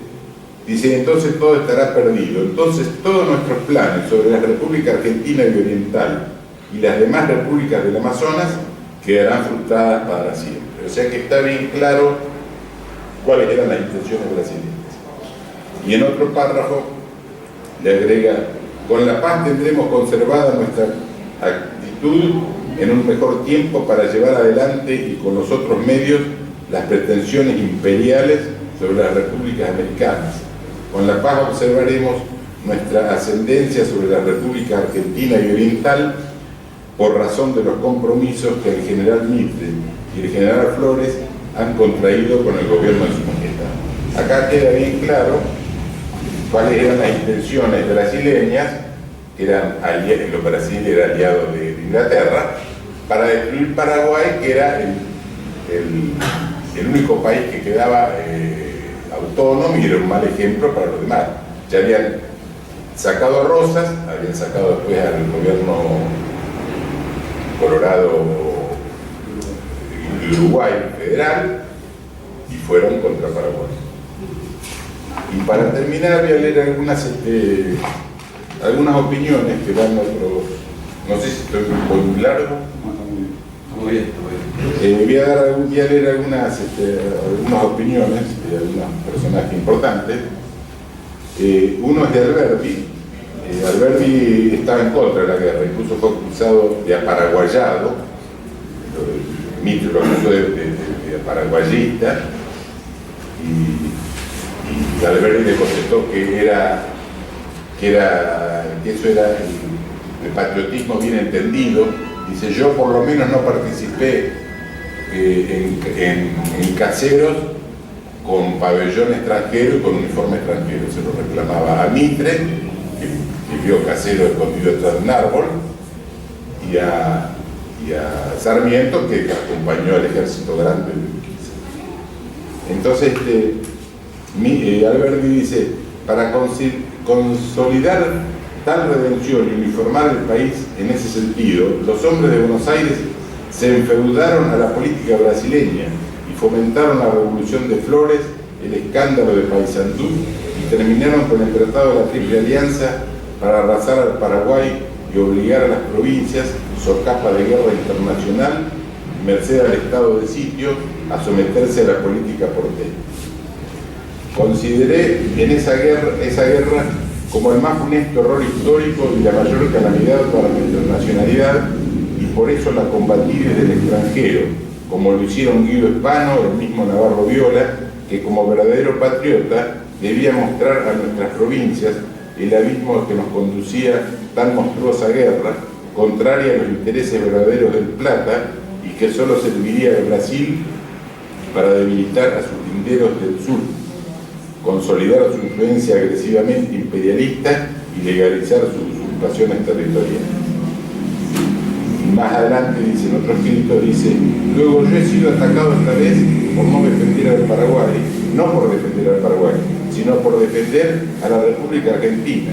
entonces todo estará perdido. Entonces todos nuestros planes sobre la República Argentina y Oriental y las demás repúblicas del Amazonas quedarán frustradas para siempre. O sea que está bien claro cuáles eran las intenciones brasileñas. Y en otro párrafo le agrega: con la paz tendremos conservada nuestra actitud en un mejor tiempo para llevar adelante y con los otros medios las pretensiones imperiales sobre las repúblicas americanas. Con la paz observaremos nuestra ascendencia sobre la República Argentina y Oriental por razón de los compromisos que el general Mitre y el general Flores han contraído con el gobierno de su majestad. Acá queda bien claro cuáles eran las intenciones brasileñas, que eran los Brasil era aliado de Inglaterra, para destruir Paraguay, que era el único país que quedaba autónomo y era un mal ejemplo para los demás. Ya habían sacado a Rosas, habían sacado después al gobierno Colorado y Uruguay federal y fueron contra Paraguay. Y para terminar voy a leer algunas opiniones que dan otros, no sé si estoy muy largo. Muy bien. Voy a leer algunas opiniones de algunos personajes importantes. Uno es de Alberti. Alberti estaba en contra de la guerra, incluso fue acusado de aparaguayado. Mitre lo acusó de aparaguayista. Y Alberti le contestó que eso era el patriotismo bien entendido. Dice: yo por lo menos no participé en caseros con pabellón extranjero y con uniforme extranjero. Se lo reclamaba a Mitre, que vio casero escondido detrás de un árbol, y a Sarmiento, que acompañó al ejército grande de Urquiza. Entonces Alberti dice: para consolidar tal redención y uniformar el país en ese sentido, los hombres de Buenos Aires se enfeudaron a la política brasileña y fomentaron la revolución de Flores, el escándalo de Paysandú, y terminaron con el Tratado de la Triple Alianza para arrasar al Paraguay y obligar a las provincias, socapa de guerra internacional, merced al estado de sitio, a someterse a la política porteña. Consideré en esa guerra como el más funesto error histórico y la mayor calamidad para nuestra nacionalidad, y por eso la combatí desde el extranjero, como lo hicieron Guido Hispano, el mismo Navarro Viola, que como verdadero patriota debía mostrar a nuestras provincias el abismo que nos conducía tan monstruosa guerra, contraria a los intereses verdaderos del Plata, y que solo serviría al Brasil para debilitar a sus linderos del sur, consolidar su influencia agresivamente imperialista y legalizar sus usurpaciones territoriales. Y más adelante dice, en otro escrito, dice: luego yo he sido atacado esta vez por no defender al Paraguay, no por defender al Paraguay, sino por defender a la República Argentina,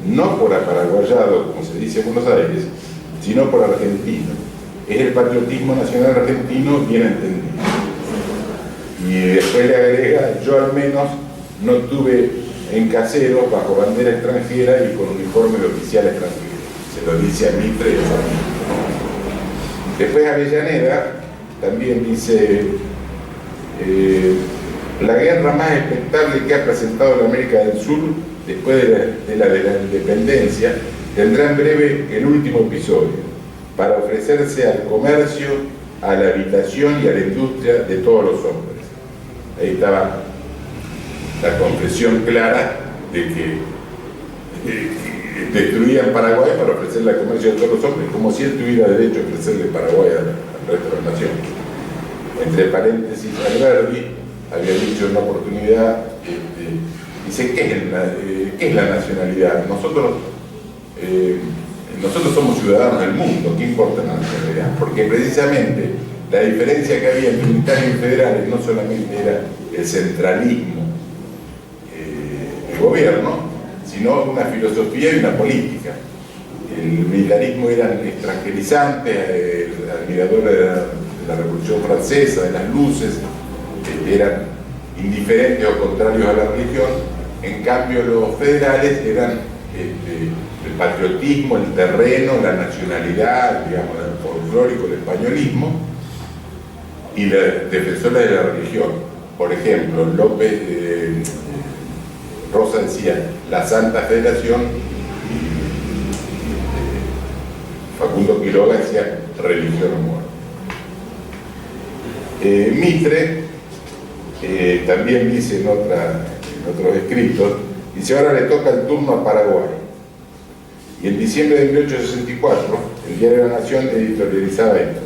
no por aparaguayado, como se dice en Buenos Aires, sino por argentino. Es el patriotismo nacional argentino bien entendido. Y después le agrega: yo al menos no tuve en caseros bajo bandera extranjera y con uniforme de oficial extranjero. Se lo dice a Mitre. Después Avellaneda también dice: la guerra más expectable que ha presentado la América del Sur después de la independencia tendrá en breve el último episodio, para ofrecerse al comercio, a la habitación y a la industria de todos los hombres. Ahí estaba la confesión clara de que destruían Paraguay para ofrecerle al comercio de todos los hombres, como si él tuviera derecho a ofrecerle Paraguay al resto de las naciones. Entre paréntesis, Alberti había dicho en una oportunidad, dice: ¿qué es la nacionalidad? Nosotros somos ciudadanos del mundo, ¿qué importa la nacionalidad? Porque precisamente la diferencia que había entre unitarios y federales no solamente era el centralismo del gobierno, sino una filosofía y una política. El militarismo eran extranjerizantes, admiradores de la Revolución Francesa, de las luces, eran indiferentes o contrarios a la religión. En cambio los federales eran el patriotismo, el terreno, la nacionalidad, digamos, el folclórico, el españolismo, y la defensora de la religión. Por ejemplo, Rosa decía la Santa Federación, Facundo Quiroga decía religión o muerte. Mitre también dice en otros escritos, dice: ahora le toca el turno a Paraguay. Y en diciembre de 1864, el Diario de la Nación editorializaba esto.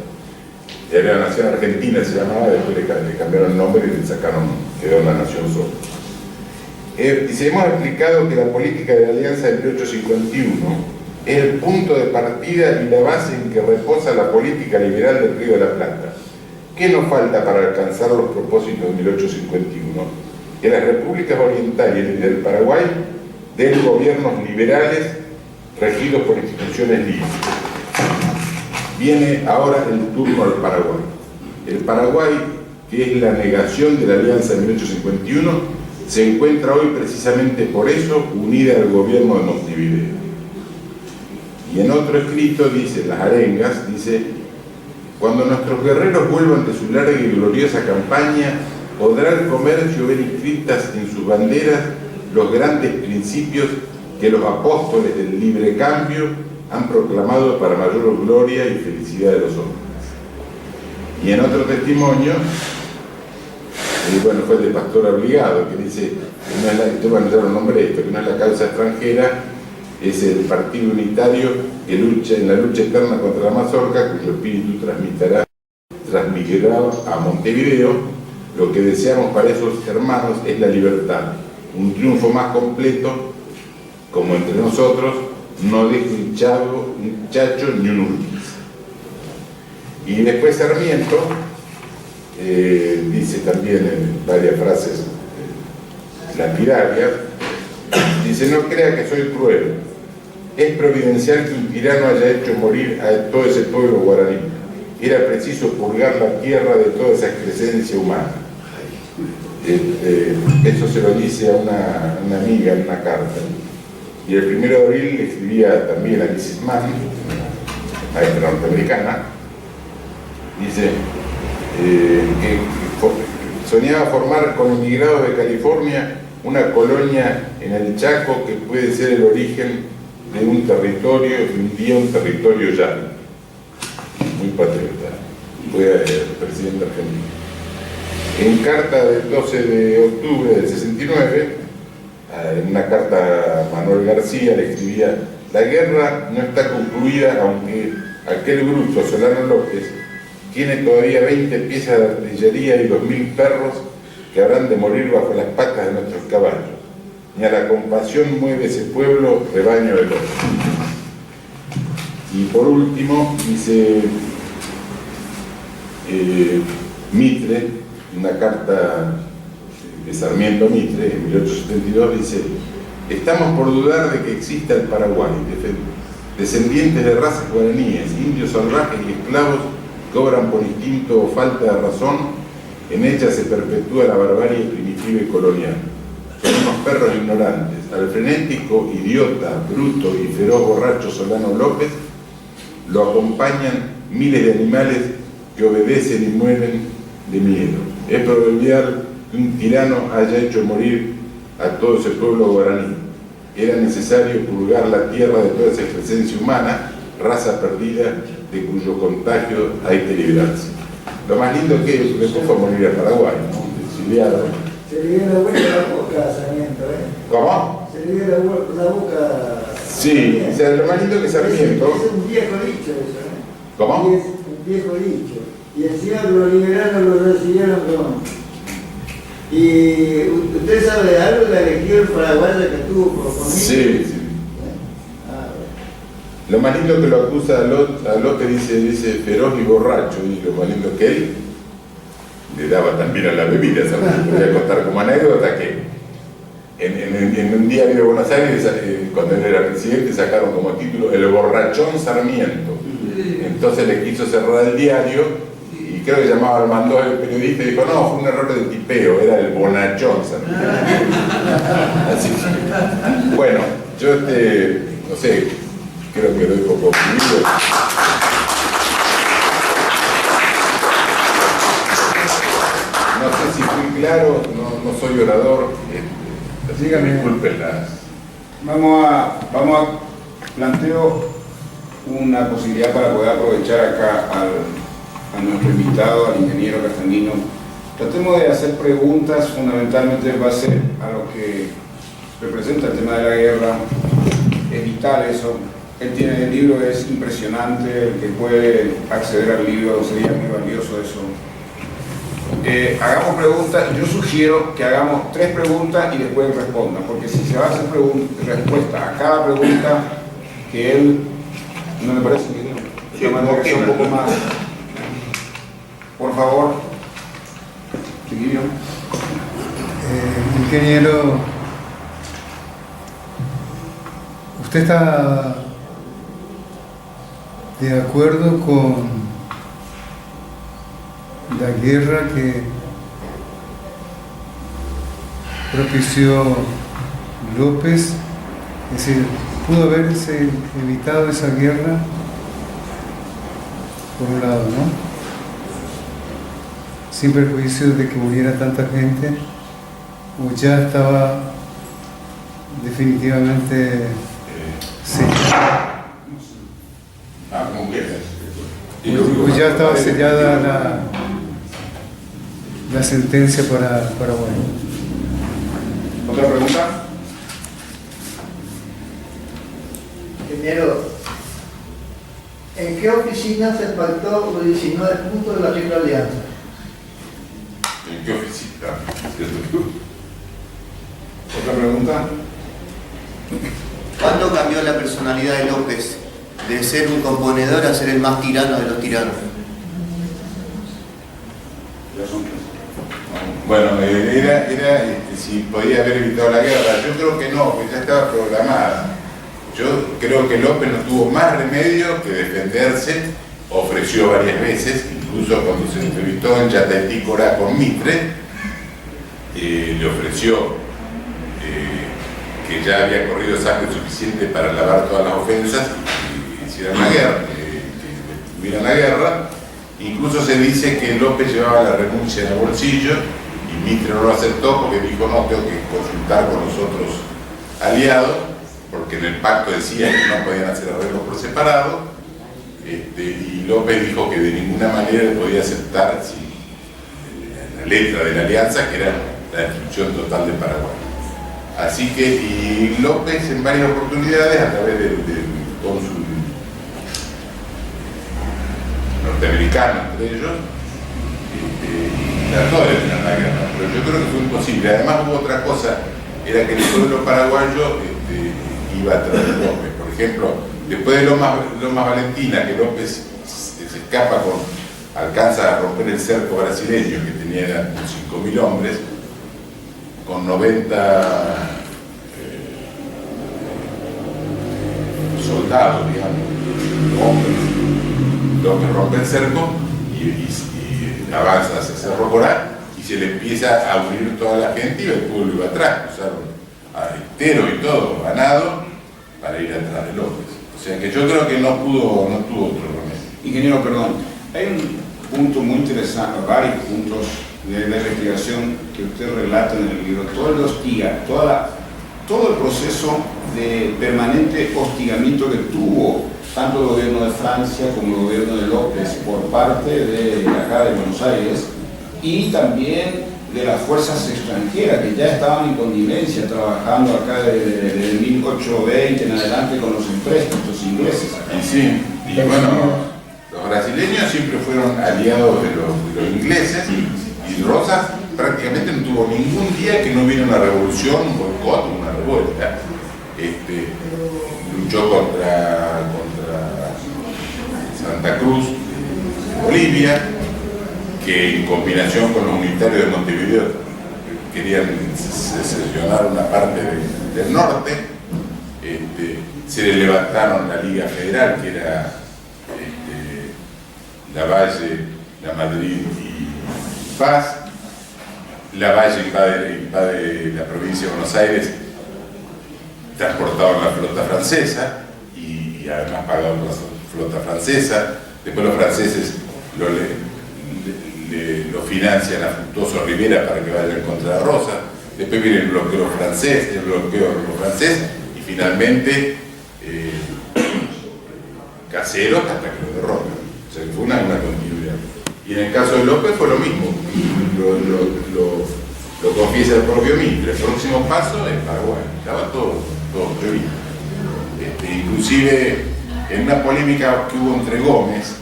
El Diario de la Nación Argentina se llamaba, después le cambiaron el nombre y le sacaron, quedó La Nación solo. Dice: hemos explicado que la política de la Alianza de 1851 es el punto de partida y la base en que reposa la política liberal del Río de la Plata. ¿Qué nos falta para alcanzar los propósitos de 1851? Que las repúblicas orientales y del Paraguay den gobiernos liberales regidos por instituciones libres. Viene ahora el turno al Paraguay. El Paraguay, que es la negación de la Alianza de 1851, se encuentra hoy precisamente por eso unida al gobierno de Montevideo. Y en otro escrito dice, Las Arengas, dice: cuando nuestros guerreros vuelvan de su larga y gloriosa campaña, podrá el comercio ver inscritas en sus banderas los grandes principios que los apóstoles del libre cambio han proclamado para mayor gloria y felicidad de los hombres. Y en otro testimonio, bueno, fue el de Pastor Obligado, que dice, que no es ya lo nombré esto, que no es la causa extranjera, es el partido unitario que lucha en la lucha eterna contra la mazorca, cuyo espíritu transmitirá a Montevideo. Lo que deseamos para esos hermanos es la libertad, un triunfo más completo, como entre nosotros, no deje un chacho ni un Urquiz. Y después Sarmiento dice también en varias frases lapidarias, dice: no crea que soy cruel, es providencial que un tirano haya hecho morir a todo ese pueblo guaraní. Era preciso purgar la tierra de toda esa excrescencia humana. Eso se lo dice a una amiga en una carta. Y el 1 de abril le escribía también a Mrs. Mann, maestra norteamericana, dice que soñaba formar con inmigrados de California una colonia en el Chaco que puede ser el origen de un territorio, un día un territorio llano. Muy patriota, fue el presidente argentino. En carta del 12 de octubre del 69, en una carta a Manuel García le escribía: la guerra no está concluida, aunque aquel bruto, Solano López, tiene todavía 20 piezas de artillería y 2000 perros que habrán de morir bajo las patas de nuestros caballos. Ni a la compasión mueve ese pueblo, rebaño de lobos. Y por último, dice Mitre, una carta de Sarmiento Mitre, en 1872, dice: estamos por dudar de que exista el Paraguay, descendientes de razas guaraníes, indios salvajes y esclavos que obran por instinto o falta de razón. En ella se perpetúa la barbarie primitiva y colonial. Son unos perros ignorantes. Al frenético, idiota, bruto y feroz borracho Solano López lo acompañan miles de animales que obedecen y mueren de miedo. Es proverbial que un tirano haya hecho morir a todo ese pueblo guaraní. Era necesario purgar la tierra de toda esa presencia humana, raza perdida de cuyo contagio hay que librarse. Lo más lindo que después fue morir a Paraguay, ¿no? Exiliado. Se le dio la vuelta a la boca a Sarmiento, ¿eh? ¿Cómo? Se le dio la boca a Sí, o sea, lo más lindo que Sarmiento. Es un viejo dicho eso, ¿eh? ¿Cómo? Y es un viejo dicho. Y encima los liberanos lo recibieron con... Y usted sabe de algo de la legión paraguaya que tuvo por conmigo. Sí, sí. Lo más lindo que lo acusa a López, dice feroz y borracho, y lo más lindo que él le daba también a la bebida. Voy a contar como anécdota que en un diario de Buenos Aires, cuando él era presidente, sacaron como título El borrachón Sarmiento. Entonces le quiso cerrar el diario y creo que llamaba al mandó el periodista y dijo: no, fue un error de tipeo, era el bonachón Sarmiento. Así que, bueno, yo no sé, creo que doy poco opinión. claro, no soy orador, así que Dígame. disculpen las... Planteo una posibilidad para poder aprovechar acá a nuestro invitado, al ingeniero Castagnino. Tratemos de hacer preguntas fundamentalmente en base a lo que representa el tema de la guerra. Es vital eso. Él tiene el libro, es impresionante, el que puede acceder al libro sería muy valioso eso. Hagamos preguntas, yo sugiero que hagamos 3 preguntas y después respondan, porque si se va a hacer respuesta a cada pregunta que él, ¿no le parece? Sí, De manera que sea un poco más. Por favor, chiquillo. Ingeniero, ¿usted está de acuerdo con la guerra que propició López? Es decir, ¿pudo haberse evitado esa guerra? Por un lado, ¿no? Sin perjuicio de que muriera tanta gente, o ya estaba definitivamente sellada. ¿Cómo quieras? Pues ya estaba sellada la sentencia para Paraguay. ¿Otra pregunta? Ingeniero, ¿en qué oficina se pactó los 19 puntos de la Triple Alianza? ¿En qué oficina? ¿Otra pregunta? ¿Cuándo cambió la personalidad de López de ser un componedor a ser el más tirano de los tiranos? Bueno, era si podía haber evitado la guerra. Yo creo que no, porque ya estaba programada. Yo creo que López no tuvo más remedio que defenderse, ofreció varias veces, incluso cuando se entrevistó en Yataitícora con Mitre, le ofreció que ya había corrido sangre suficiente para lavar todas las ofensas y hicieran la guerra, que tuvieran la guerra. Incluso se dice que López llevaba la renuncia en el bolsillo y Mitre no lo aceptó porque dijo: no, tengo que consultar con los otros aliados, porque en el pacto decía que no podían hacer arreglos por separado, y López dijo que de ninguna manera le podía aceptar la letra de la alianza, que era la destrucción total de Paraguay. Así que, y López en varias oportunidades, a través del cónsul norteamericano entre ellos, trató de detener la guerra, pero yo creo que fue imposible. Además hubo otra cosa, era que el pueblo paraguayo iba atrás de López. Por ejemplo, después de Lomas Valentina, que López se escapa alcanza a romper el cerco brasileño, que tenía 5.000 hombres, con 90 soldados, digamos, hombres. López rompe el cerco y avanza hacia Cerro Corá y se le empieza a unir toda la gente y el pueblo iba atrás, usaron a Estero y todo, ganado, para ir atrás de López. O sea que yo creo que no tuvo otro remedio. Ingeniero, perdón, hay un punto muy interesante, varios puntos de la investigación que usted relata en el libro, todo el proceso de permanente hostigamiento que tuvo tanto el gobierno de Francia como el gobierno de López por parte de acá de Buenos Aires y también de las fuerzas extranjeras que ya estaban en connivencia trabajando acá desde 1820 en adelante con los empréstitos ingleses acá. Y sí, y bueno, los brasileños siempre fueron aliados de los ingleses y Rosas prácticamente no tuvo ningún día que no hubiera una revolución, un boicot, una revuelta. Luchó contra Santa Cruz de Bolivia, que en combinación con los unitarios de Montevideo querían sesionar una parte del norte. Se le levantaron la Liga Federal, que era Lavalle, La Madrid y Paz. Lavalle invade la provincia de Buenos Aires, transportaron la flota francesa y además pagaron la flota francesa. Después los franceses lo financian a Fructuoso Rivera para que vayan contra Rosa. Después viene el bloqueo francés, y finalmente Caseros hasta que lo derrotan. O sea que fue una continuidad. Y en el caso de López fue lo mismo. Lo confiesa el propio Mitre. El próximo paso es Paraguay. Estaba todo previsto. Inclusive en una polémica que hubo entre Gómez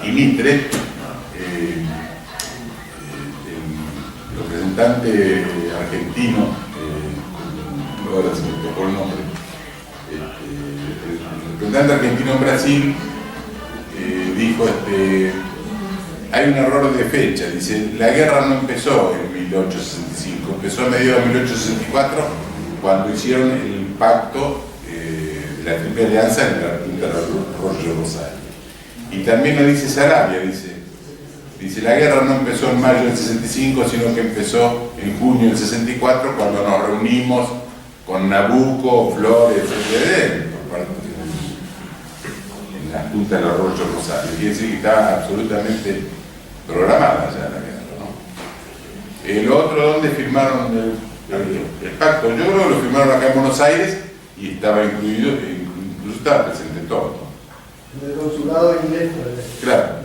y Mitre, el representante argentino, ahora se me tocó el nombre, el representante argentino en Brasil dijo, hay un error de fecha, dice, la guerra no empezó en 1865, empezó a mediados de 1864, cuando hicieron el pacto de la Triple Alianza en la Punta del Arroyo Rosario. Y también lo dice Sarabia, dice, la guerra no empezó en mayo del 65, sino que empezó en junio del 64, cuando nos reunimos con Nabucco, Flores, etc., en la Punta del Arroyo Rosario. Quiere decir que estaba absolutamente programada ya la guerra, ¿no? El otro, donde firmaron el pacto, yo creo que lo firmaron acá en Buenos Aires y estaba incluido, incluso estaba presente todo, ¿no? En el consulado inglés. Claro.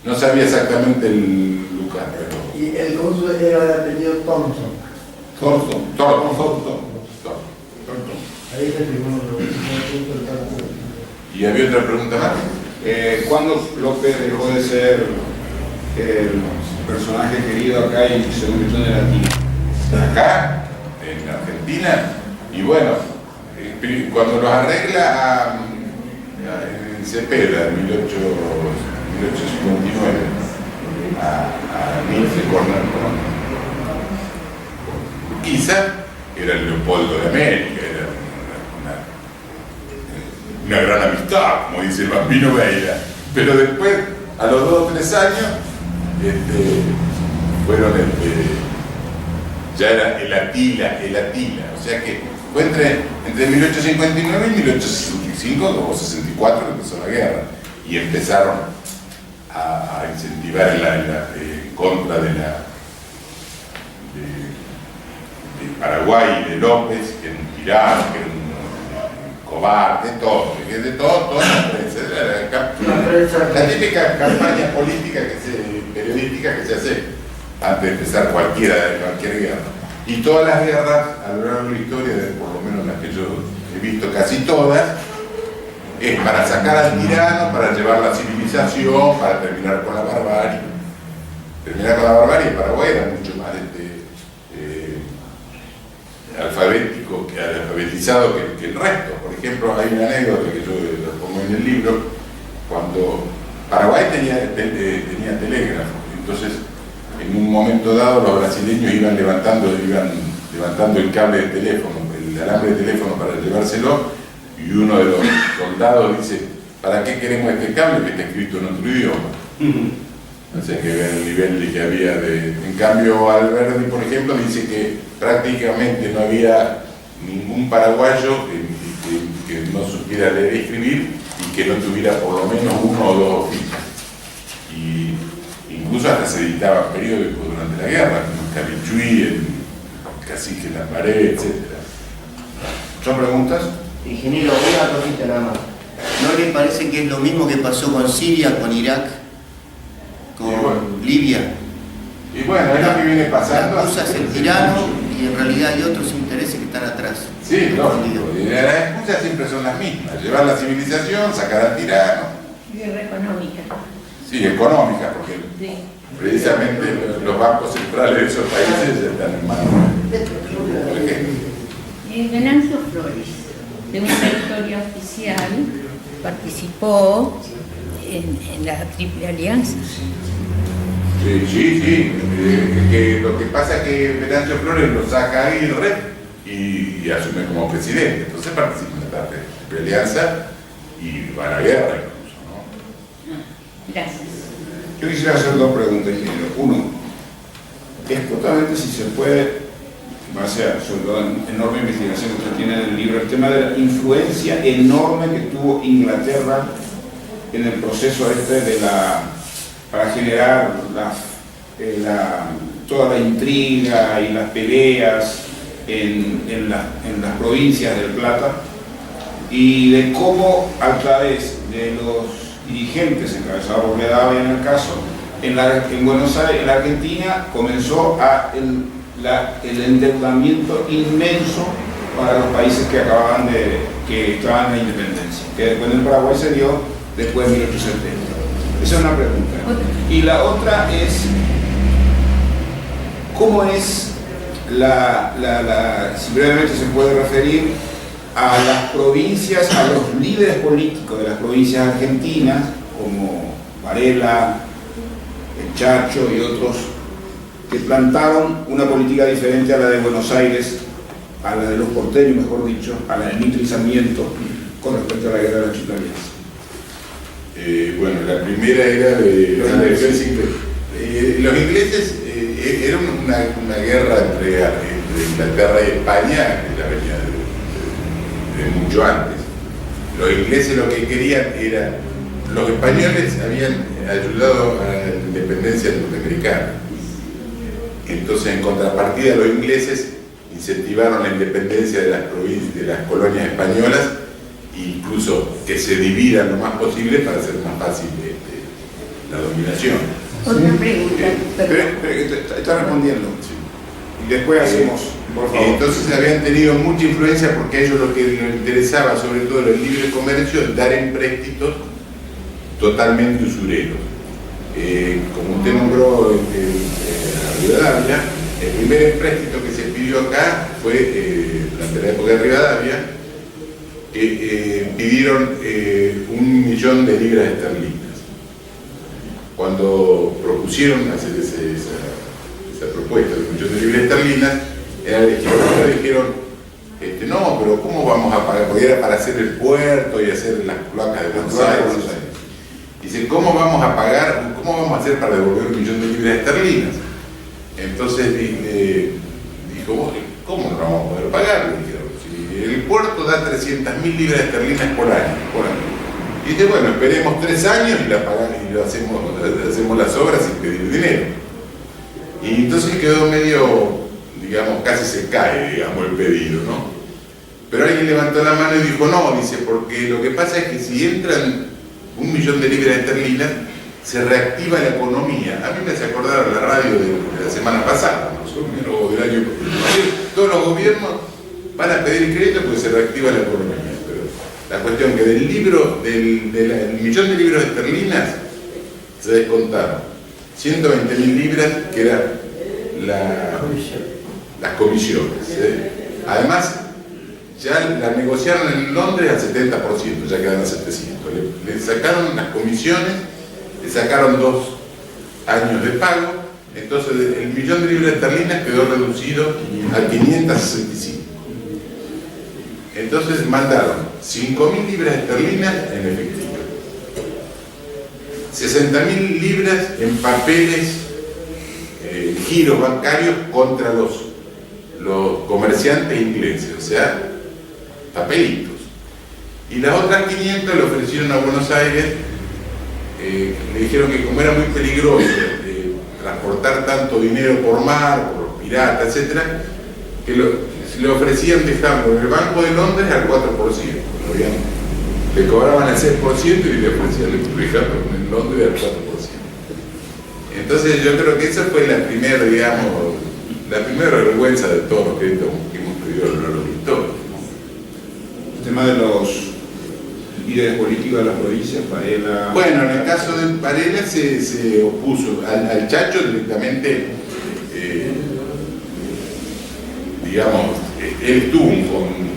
No sabía exactamente el lugar, pero... Y el cónsul era de apellido Thompson. Thornton. Ahí se firmó el pacto. Y había otra pregunta más. ¿Cuándo López dejó de ser el personaje querido acá y se convirtió en el latino? Acá, en Argentina, y bueno, cuando los arregla en Cepeda, en 1859, a Mitre con Urquiza, era el Leopoldo de América, era una gran amistad, como dice el Bambino Veira, pero después, a los 2 o 3 años, fueron ya era el Atila, o sea que fue entre 1859 y 1865 o 64 que empezó la guerra y empezaron a incentivar en contra de Paraguay y de López, que era un tirano, que era un cobarde, de todo, toda la prensa. La típica campaña política periodística que se hace antes de empezar cualquier guerra. Y todas las guerras, a lo largo de la historia, por lo menos las que yo he visto casi todas, es para sacar al tirano, para llevar la civilización, para terminar con la barbarie. Paraguay era mucho más alfabetizado que el resto. Por ejemplo, hay una anécdota que yo la pongo en el libro, cuando Paraguay tenía telégrafo, entonces en un momento dado los brasileños iban levantando el cable de teléfono, el alambre de teléfono para llevárselo, y uno de los soldados dice, ¿para qué queremos este cable que está escrito en otro idioma? O sea, que vean el nivel de que había En cambio, Alberti, por ejemplo, dice que prácticamente no había ningún paraguayo que no supiera leer y escribir y que no tuviera por lo menos 1 o 2 oficios. Y incluso hasta se editaban periódicos durante la guerra, como el Calichuí, el Cacique en la Pared, etc. ¿Son preguntas? Ingeniero, una cosita nada más. ¿No le parece que es lo mismo que pasó con Siria, con Irak, con Libia? Y bueno, es lo que viene pasando. La excusa es el tirano y en realidad hay otros intereses que están atrás. Sí, lógico. Y las excusas siempre son las mismas. Llevar la civilización, sacar al tirano. Guerra económica. Sí, económica, porque Sí. precisamente los bancos centrales de esos países están en manos. Por ejemplo. Venancio Flores, de una historia oficial, participó en la Triple Alianza. Sí. Que lo que pasa es que Venancio Flores lo saca a Aguirre y asume como presidente. Entonces participa en la Triple Alianza y va a la guerra incluso, ¿no? Gracias. Yo quisiera hacer 2 preguntas, ingeniero. Uno, es justamente si se puede, base a sobre todo en enorme investigación que usted tiene en el libro, el tema de la influencia enorme que tuvo Inglaterra en el proceso de la para generar toda la intriga y las peleas en las provincias del Plata, y de cómo a través de los dirigentes encabezados por Rivadavia en el caso, en Buenos Aires, en la Argentina, comenzó el endeudamiento inmenso para los países que estaban en la independencia, que después en el Paraguay se dio después de 1870. Esa es una pregunta. Y la otra es, ¿cómo es si brevemente se puede referir a las provincias, a los líderes políticos de las provincias argentinas, como Varela, el Chacho y otros, que plantaron una política diferente a la de Buenos Aires, a la de los porteños, mejor dicho, a la de Mitre y Sarmiento, con respecto a la guerra de la Triple Alianza? Bueno, la primera era de los ingleses. Los ingleses era una guerra entre Inglaterra y España, que ya venía de mucho antes. Los ingleses lo que querían era, los españoles habían ayudado a la independencia norteamericana. Entonces, en contrapartida, los ingleses incentivaron la independencia de las provincias, de las colonias españolas, e incluso que se dividan lo más posible para hacer más fácil la dominación. Otra pregunta, perdón. Está respondiendo. Sí. Y después hacemos, por favor. Entonces habían tenido mucha influencia porque a ellos lo que les interesaba, sobre todo el libre comercio, es dar empréstitos totalmente usureros. Como usted nombró a Rivadavia, el primer empréstito que se pidió acá fue durante la época de Rivadavia, que pidieron 1 millón de libras esterlinas. Cuando propusieron hacer esa propuesta de 1 millón de libras esterlinas, dijeron, no, pero ¿cómo vamos a pagar? Porque era para hacer el puerto y hacer las placas de Buenos Aires. Dice, ¿cómo vamos a pagar? ¿Cómo vamos a hacer para devolver 1 millón de libras esterlinas? Entonces dijo, ¿cómo no vamos a poder pagar? Dijeron, si el puerto da 300.000 libras esterlinas por año. Y dice, bueno, esperemos 3 años y la pagamos y hacemos las obras sin pedir dinero. Y entonces quedó medio, digamos, casi se cae, digamos, el pedido, ¿no? Pero alguien levantó la mano y dijo, no, dice, porque lo que pasa es que si entran 1 millón de libras esterlinas, se reactiva la economía. A mí me hace acordar a la radio de la semana pasada, ¿no? O del año. Todos los gobiernos van a pedir crédito porque se reactiva la economía. Pero la cuestión que del millón de libras esterlinas se descontaron 120.000 libras, que eran las comisiones. Además, ya la negociaron en Londres al 70%, ya quedan a 700. Le sacaron las comisiones, le sacaron 2 años de pago, entonces el millón de libras esterlinas quedó reducido a 565. Entonces mandaron 5.000 libras esterlinas en efectivo, 60.000 libras en papeles, giros bancarios contra los comerciantes ingleses, o sea, papelitos. Y las otras 500 le ofrecieron a Buenos Aires, le dijeron que como era muy peligroso transportar tanto dinero por mar, por los piratas, etc., que le ofrecían dejarlo en el Banco de Londres al 4%. Le cobraban el 6% y le ofrecían dejarlo en Londres al 4%. Entonces yo creo que esa fue la primera, digamos, la primera vergüenza de todos los créditos que hemos pedido a lo largo de la historia. El tema de los líderes políticos de las provincias, Varela... Bueno, en el caso de Varela se opuso al Chacho directamente, digamos, él estuvo un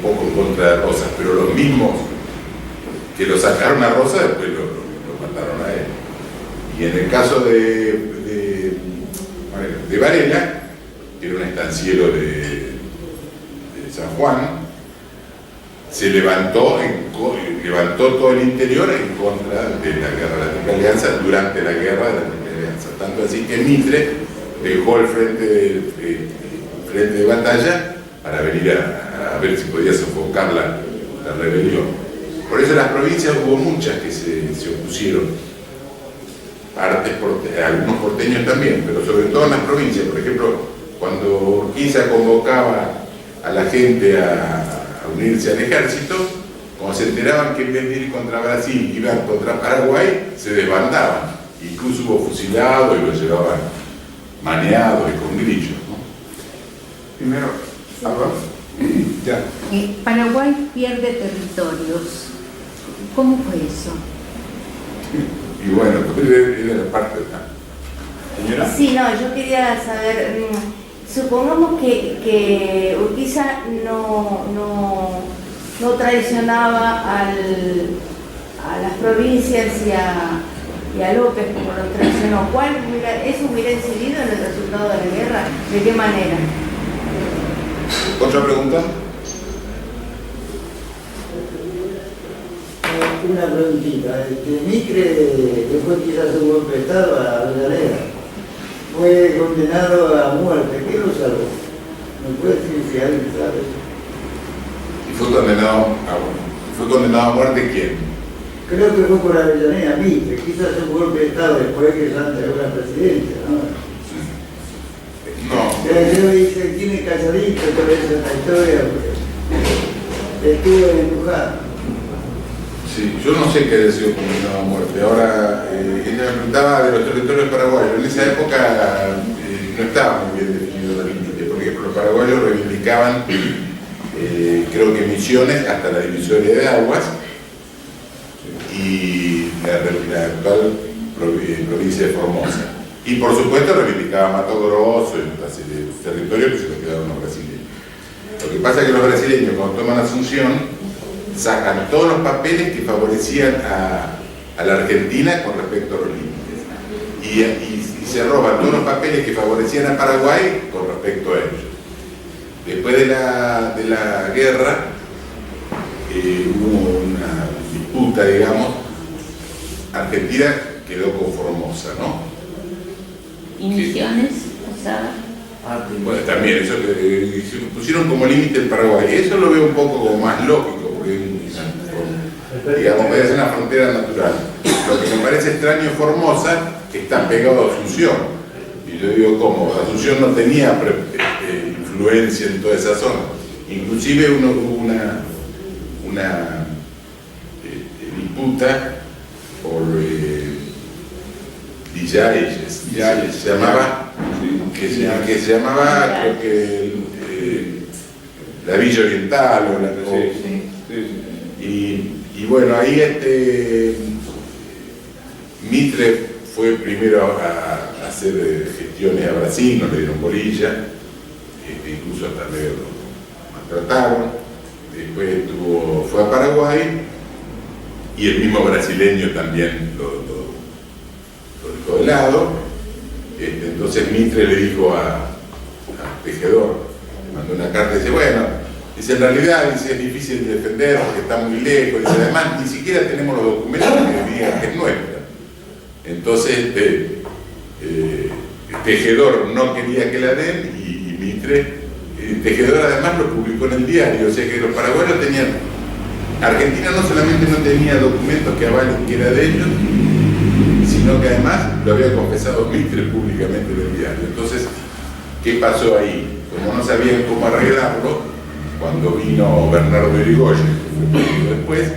poco en contra de Rosas, pero los mismos que lo sacaron a Rosas después lo mataron a él. Y en el caso de Varela, que era un estanciero de San Juan, se levantó todo el interior en contra de la guerra de la Triple Alianza durante la guerra de la Triple Alianza. Tanto así que Mitre dejó el frente de batalla para venir a ver si podía sofocar la rebelión. Por eso en las provincias hubo muchas que se opusieron algunos porteños también, pero sobre todo en las provincias. Por ejemplo, cuando Urquiza convocaba a la gente a unirse al ejército, cuando se enteraban que en vez de ir contra Brasil iban contra Paraguay, se desbandaban. Incluso hubo fusilados y lo llevaban maneados y con grillos, ¿no? Primero, Álvaro. Ya. Paraguay pierde territorios. ¿Cómo fue eso? Y bueno, era la parte de la señora. Sí, no, yo quería saber, supongamos que Urquiza no traicionaba a las provincias y a López como lo traicionó. ¿Eso hubiera incidido en el resultado de la guerra? ¿De qué manera? ¿Otra pregunta? Una preguntita. Mitre, después que hizo un golpe de Estado a Avellaneda, fue condenado a muerte. ¿Qué lo salvó? ¿Me puede decir si alguien sabe eso? ¿Y fue condenado a muerte quién? Creo que fue por Avellaneda, Mitre. Quiso hacer un golpe de Estado después que ya entregó la presidencia, ¿no? No. Yo dice, tiene calladito, por eso la historia, porque estuvo enojado. Sí, yo no sé qué haya sido condenado a muerte. Ahora, ella me preguntaba de los territorios paraguayos. En esa época no estaba muy bien definido el límite. Por ejemplo, los paraguayos reivindicaban, creo que Misiones hasta la divisoria de aguas y la actual provincia de Formosa. Y por supuesto reivindicaban Mato Grosso y una serie de territorios que se los quedaron los brasileños. Lo que pasa es que los brasileños, cuando toman Asunción, sacan todos los papeles que favorecían a la Argentina con respecto a los límites y se roban todos los papeles que favorecían a Paraguay con respecto a ellos. Después de la guerra hubo una disputa, digamos. Argentina quedó con Formosa, ¿no? ¿Y Misiones? O sea, Bueno, también eso que se pusieron como límite el Paraguay. Eso lo veo un poco como más lógico, porque digamos, puede ser una frontera natural. Lo que me parece extraño es Formosa, que está pegado a Asunción. Y yo digo, ¿cómo? Asunción no tenía influencia en toda esa zona. Inclusive hubo una disputa por Villalles, se llamaba, que se llamaba, creo que la Villa Oriental y bueno, ahí Mitre fue primero a hacer gestiones a Brasil, no le dieron bolilla, incluso hasta medio lo maltrataron. Después fue a Paraguay y el mismo brasileño también lo dejó de lado. Entonces Mitre le dijo a Tejedor, le mandó una carta y dice, bueno, dice, en realidad dice, es difícil de defender porque está muy lejos, dice, además ni siquiera tenemos los documentos que digan que es nuestra. Entonces Tejedor no quería que la den y Mitre, Tejedor además lo publicó en el diario, o sea que los paraguayos tenían, Argentina no solamente no tenía documentos que avalen que era de ellos, sino que además lo había confesado Mitre públicamente en el diario. Entonces, ¿qué pasó ahí? Como no sabían cómo arreglarlo, cuando vino Bernardo Irigoyen, que fue después,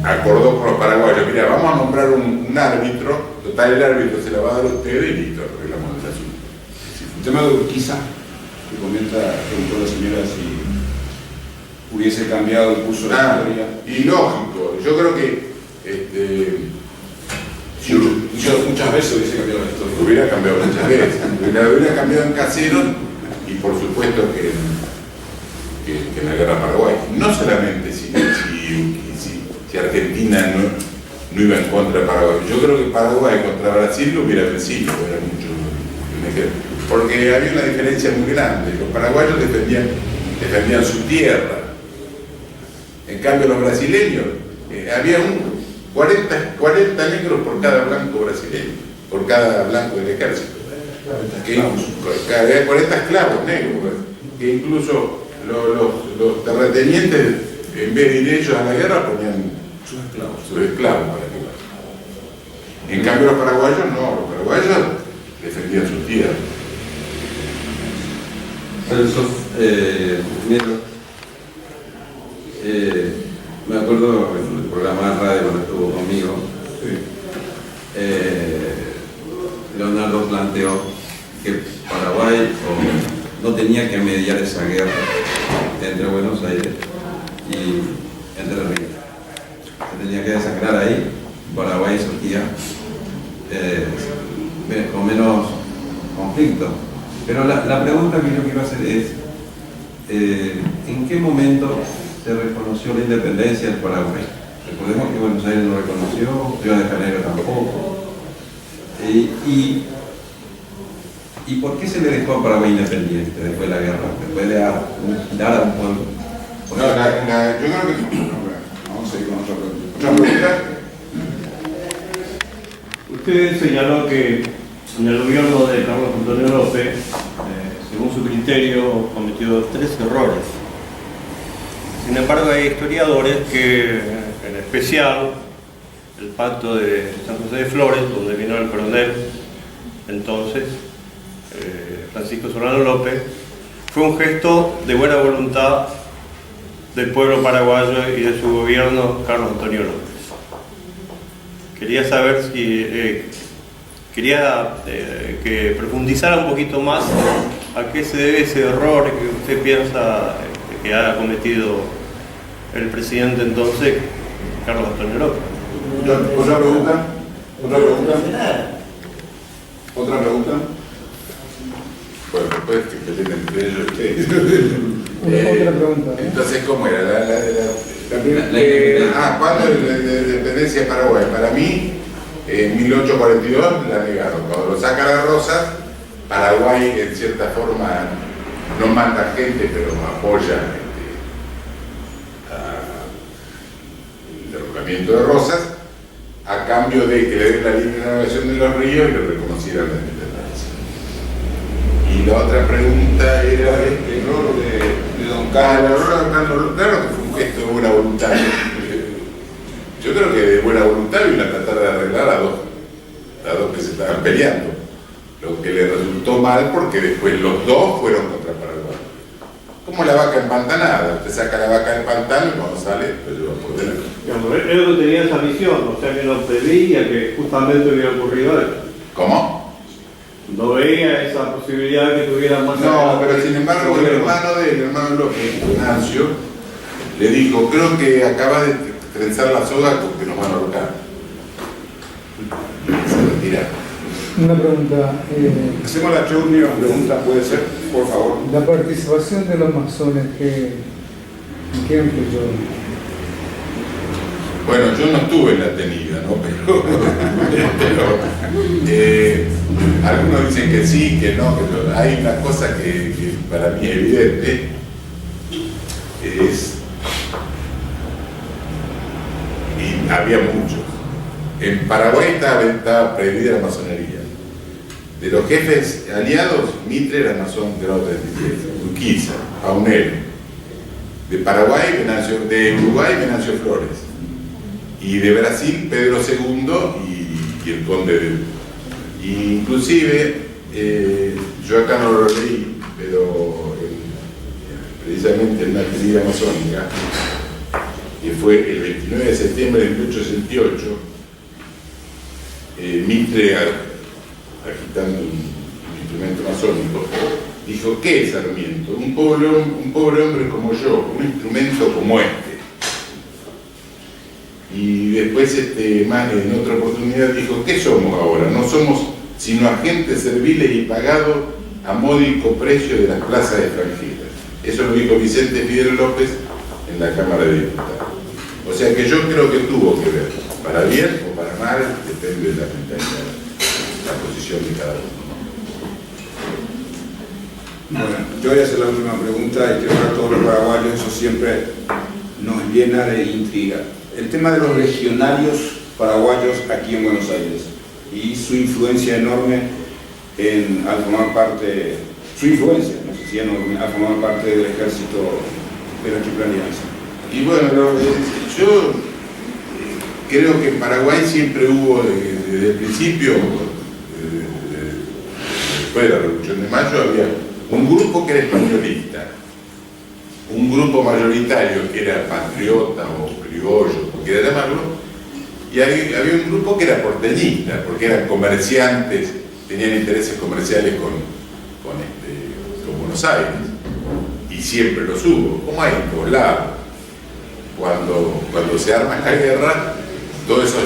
acordó con los paraguayos, mira, vamos a nombrar un árbitro, total el árbitro se la va a dar a ustedes y listo, arreglamos el asunto. El tema de Urquiza, que preguntó la señora si hubiese cambiado el curso de la historia. Y lógico, yo creo que muchas veces hubiese cambiado la historia. Hubiera cambiado muchas veces, hubiera cambiado en Casero y por supuesto que en la guerra de Paraguay. No solamente si Argentina no iba en contra de Paraguay. Yo creo que Paraguay contra Brasil lo hubiera vencido, era mucho un ejemplo. Porque había una diferencia muy grande. Los paraguayos defendían su tierra. En cambio los brasileños, había 40 negros por cada blanco brasileño, por cada blanco del ejército. Había 40 esclavos negros, que incluso los terratenientes, en vez de ir ellos a la guerra, ponían sus esclavos para que vayan. En cambio los paraguayos no, los paraguayos defendían sus tierras. Celso, primero, me acuerdo en el programa de radio cuando estuvo conmigo, Leonardo planteó que Paraguay no tenía que mediar esa guerra entre Buenos Aires y Entre Ríos. Se tenía que desangrar ahí, Paraguay surgía con menos conflicto. Pero la pregunta que yo quiero hacer es, ¿en qué momento se reconoció la independencia del Paraguay? Recordemos que Buenos Aires no reconoció, Río de Janeiro tampoco. ¿Y por qué se le dejó a Paraguay independiente después de la guerra? Después de dar a un pueblo. No, yo creo que... Vamos a ir con otra pregunta. ¿Otra pregunta? Usted señaló que en el gobierno de Carlos Antonio López, según su criterio, cometió 3 errores. Sin embargo, hay historiadores que, en especial, el pacto de San José de Flores, donde vino el coronel entonces, Francisco Solano López, fue un gesto de buena voluntad del pueblo paraguayo y de su gobierno, Carlos Antonio López. Quería saber si que profundizara un poquito más a qué se debe ese error que usted piensa que ha cometido el presidente entonces, Carlos Antonio López. ¿Otra pregunta? ¿Otra pregunta? ¿Otra pregunta? Bueno, después que peleen entre ellos ustedes. Otra pregunta. Entonces, ¿cómo era? ¿Cuándo la independencia de Paraguay? Para mí, en 1842 la negaron. Cuando lo sacan a Rosas, Paraguay en cierta forma no manda gente, pero apoya el derrocamiento de Rosas, a cambio de que le den la libre navegación de los ríos y le reconocieran la independencia. Y la otra pregunta era el error de Don Carlos. Claro que fue un gesto de buena voluntad. Yo creo que de buena voluntad vino a tratar de arreglar a dos que se estaban peleando. Lo que le resultó mal porque después los dos fueron contra Paraguay. Como la vaca empantanada. Usted saca la vaca del pantano y cuando sale, lo lleva por delante. Él no tenía esa visión, o sea que no preveía que justamente hubiera ocurrido esto. ¿Cómo? No veía esa posibilidad que tuviera más. No, pero sin embargo el hermano López, Ignacio, le dijo, creo que acaba de trenzar la soga porque nos van a ahorcar. Se retira. Una pregunta. Hacemos la última pregunta, puede ser, por favor. La participación de los masones, ¿en qué influyó? Bueno, yo no estuve en la tenida, ¿no? Pero algunos dicen que sí, que no, pero hay una cosa que para mí es evidente, y había muchos. En Paraguay estaba prohibida la masonería. De los jefes aliados, Mitre era masón grado 33, Urquiza, Paunero. De Paraguay, de Uruguay, Venancio Flores. Y de Brasil, Pedro II y el conde de... Inclusive, yo acá no lo leí, pero precisamente en una actividad masónica, que fue el 29 de septiembre de 1868, Mitre, agitando un instrumento masónico, dijo, ¿qué es Sarmiento? Un pobre hombre como yo, un instrumento como este. Y después, en otra oportunidad, dijo, ¿qué somos ahora? No somos sino agentes serviles y pagados a módico precio de las plazas extranjeras. Eso lo dijo Vicente Fidel López en la Cámara de Diputados. O sea que yo creo que tuvo que ver, para bien o para mal, depende de la mentalidad, la posición de cada uno. Bueno, yo voy a hacer la última pregunta y creo que a todos los paraguayos eso siempre nos llena de intriga. El tema de los legionarios paraguayos aquí en Buenos Aires y su influencia enorme al formar parte, su influencia, no sé si enorme, al formar parte del ejército de la Triple Alianza. Y bueno, yo creo que en Paraguay siempre hubo, desde el principio, después de la Revolución de Mayo, había un grupo que era españolista, un grupo mayoritario que era patriota o criollo, como quiera llamarlo, y había un grupo que era porteñista, porque eran comerciantes, tenían intereses comerciales con Buenos Aires, y siempre los hubo, como hay en todos lados. Cuando se arma la guerra, todos esos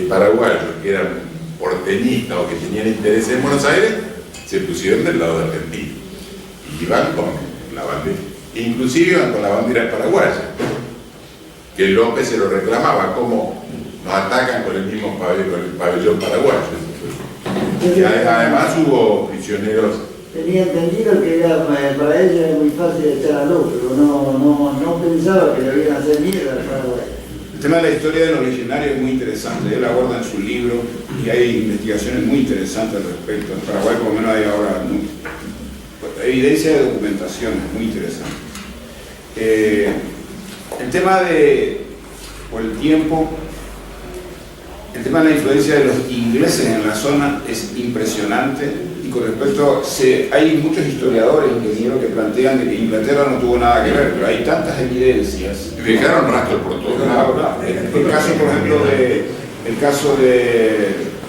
paraguayos que eran porteñistas o que tenían intereses en Buenos Aires, se pusieron del lado de Argentina. Y iban con la bandera, inclusive iban con la bandera paraguaya, que López se lo reclamaba, como nos atacan con el mismo pabellón paraguayo. Y además hubo prisioneros. Tenía entendido que para ellos era muy fácil echar a López, pero no pensaba que le iban a hacer mierda al Paraguay. El tema de la historia de los legionarios es muy interesante, él aborda en su libro y hay investigaciones muy interesantes al respecto. En Paraguay por lo menos hay ahora evidencia de documentación, es muy interesante. El tema por el tiempo, el tema de la influencia de los ingleses en la zona es impresionante, y con respecto, hay muchos historiadores, ingenieros, que plantean de que Inglaterra no tuvo nada que ver, pero hay tantas evidencias. Dejaron rastros por todos lados. El caso, por ejemplo,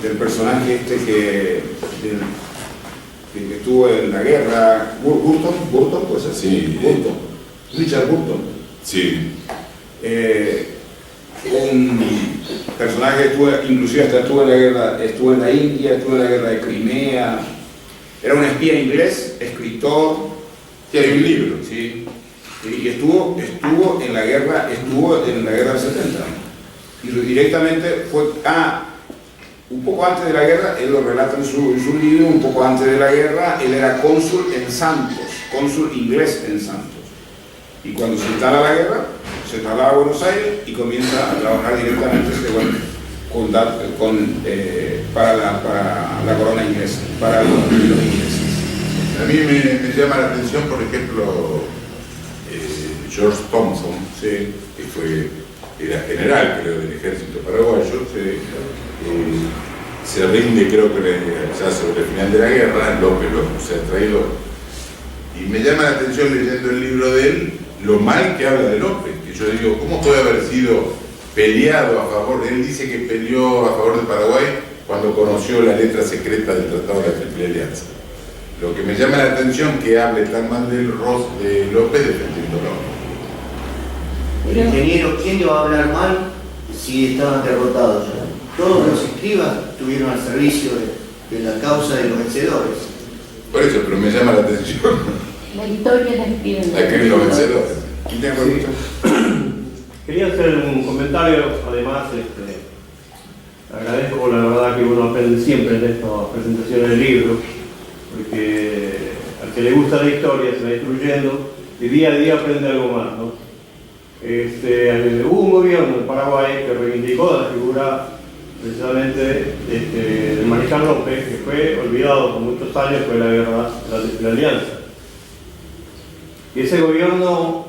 del personaje que estuvo en la guerra, Burton, pues así, Richard Burton. Sí. Un personaje que inclusive hasta estuvo en la India, estuvo en la guerra de Crimea, era un espía inglés, escritor. Sí, hay un libro. Sí. Y estuvo en la guerra del 70. Y directamente fue un poco antes de la guerra, él lo relata en su libro, un poco antes de la guerra, él era cónsul en Santos, cónsul inglés en Santos. Y cuando se instala la guerra, se traslada a Buenos Aires y comienza a trabajar directamente para la corona inglesa, para los ingleses. A mí me llama la atención, por ejemplo, George Thompson, sí, que era general, creo, del ejército paraguayo, se rinde, creo que ya sobre el final de la guerra, López se ha traído. Y me llama la atención, leyendo el libro de él, lo mal que habla de López, que yo digo, ¿cómo puede haber sido peleado a favor? Él dice que peleó a favor de Paraguay cuando conoció la letra secreta del Tratado de la Triple Alianza. Lo que me llama la atención que hable tan mal de López defendiéndolo. El ingeniero, ¿quién le va a hablar mal si estaban derrotados ya? Todos los escribas estuvieron al servicio de la causa de los vencedores. Por eso, pero me llama la atención. La historia la escriben los vencedores. Quería hacer un comentario, además, agradezco la verdad que uno aprende siempre en estas presentaciones del libro, porque al que le gusta la historia se va instruyendo y día a día aprende algo más, ¿no? Hubo un gobierno en Paraguay que reivindicó la figura precisamente del Mariscal López, que fue olvidado por muchos años, fue la guerra de la Alianza. Y ese gobierno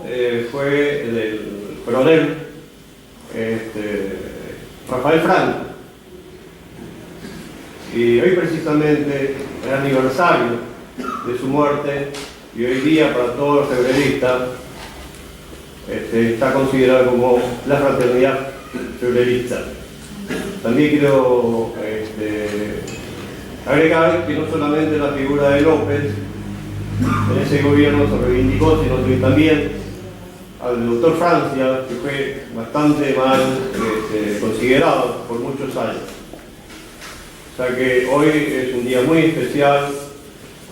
fue el del coronel Rafael Franco. Y hoy precisamente es aniversario de su muerte, y hoy día para todos los febreristas está considerado como la fraternidad febrerista. También quiero agregar que no solamente la figura de López en ese gobierno se reivindicó, sino que también al doctor Francia, que fue bastante mal considerado por muchos años. O sea que hoy es un día muy especial,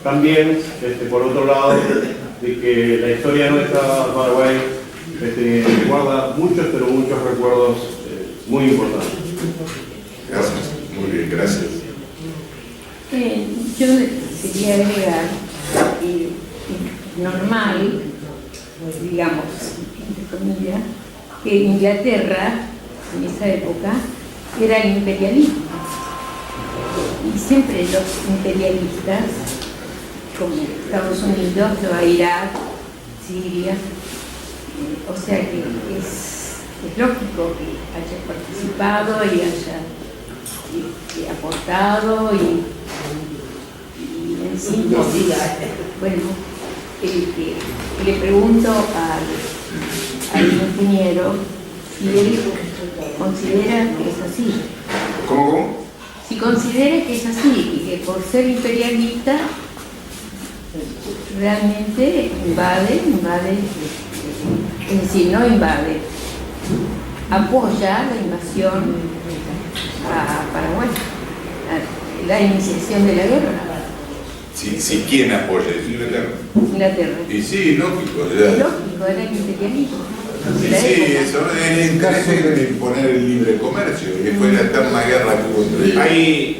también, por otro lado, de que la historia nuestra, Paraguay, guarda muchos, pero muchos recuerdos muy importantes. Gracias, muy bien, gracias. Yo quería agregar que normal, digamos, entre comillas, que Inglaterra en esa época era el imperialismo. Y siempre los imperialistas, como Estados Unidos, Irak, Siria, o sea que es lógico que haya participado y haya aportado y en síntesis, bueno, que le pregunto al ingeniero si él considera que es así. ¿Cómo? Si considera que es así y que por ser imperialista realmente invade, es decir, no invade, apoya la invasión a Paraguay, la iniciación de la guerra. Sí, ¿quién apoya eso? Inglaterra. Y sí, lógico. Lógico, era el imperialismo. Sí, eso es interés de imponer el libre comercio, que fue la eterna guerra que hubo entre ellos.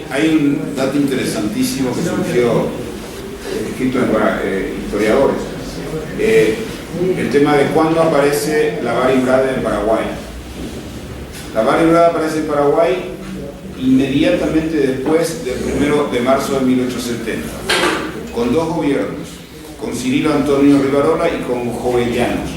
Hay un dato interesantísimo que surgió, escrito en historiadores, el tema de cuándo aparece la vara Andrade en Paraguay. La vara Andrade aparece en Paraguay inmediatamente después del 1 de marzo de 1870, con dos gobiernos, con Cirilo Antonio Rivarola y con Jovellanos.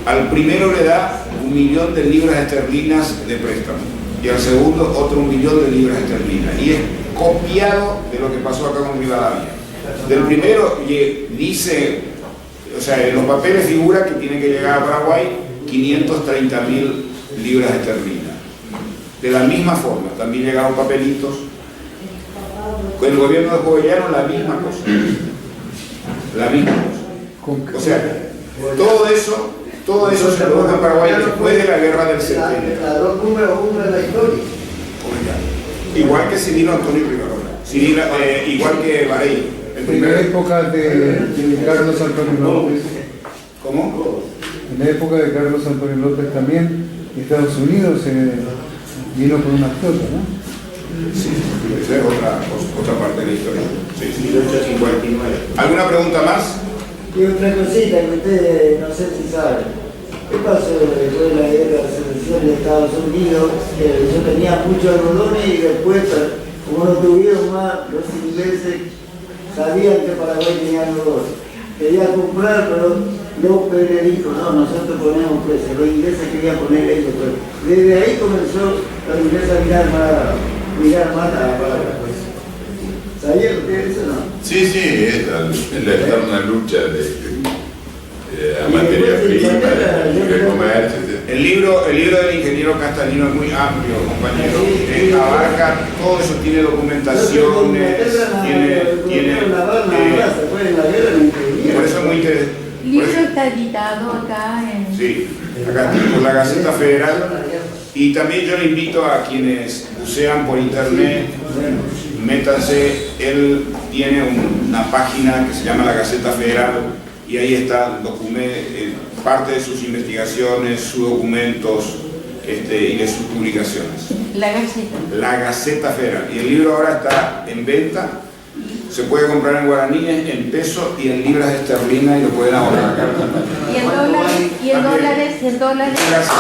Al primero le da 1 millón de libras esterlinas de préstamo y al segundo otro 1 millón de libras esterlinas, y es copiado de lo que pasó acá con Rivadavia. Del primero dice, o sea, en los papeles figura que tiene que llegar a Paraguay 530.000 libras esterlinas. De la misma forma, también llegaron papelitos. Con el gobierno de Jovellanos la misma cosa. La misma cosa. O sea, todo eso se produjo en Paraguay después de la guerra del 70. Declaró número 1 de la historia. Igual que Cirilo Antonio Rivarola, igual que Varey. En la época de Carlos Antonio López. ¿Cómo? En la época de Carlos Antonio López también, Estados Unidos vino con una flota, ¿no? Sí, esa es otra parte de la historia. Sí, 1859. ¿Alguna pregunta más? Y otra cosita que ustedes no sé si saben. ¿Qué pasó después de la guerra de secesión de Estados Unidos? Que yo tenía muchos algodones y después, como no tuvieron más, los ingleses sabían que Paraguay tenía algodón. Quería comprar, pero López le dijo, no, nosotros ponemos precio. Los ingleses querían poner ellos, pero desde ahí comenzó los ingleses a mirar más a Paraguay. ¿Sabían ustedes eso, no? Sí, es la eterna lucha de la materia prima, de comercio. El libro del ingeniero Castañino es muy amplio, compañero. Abarca todo eso, tiene documentaciones, tiene por eso es muy interesante. El libro está editado acá en... Sí, acá por la Gaceta Federal. Y también yo le invito a quienes bucean por internet, métanse, él tiene una página que se llama la Gaceta Federal y ahí está parte de sus investigaciones, sus documentos y de sus publicaciones. La Gaceta. La Gaceta Federal. Y el libro ahora está en venta, se puede comprar en guaraníes, en pesos y en libras esterlinas y lo pueden ahorrar acá. ¿Y en dólares? ¿Y en dólares? Gracias.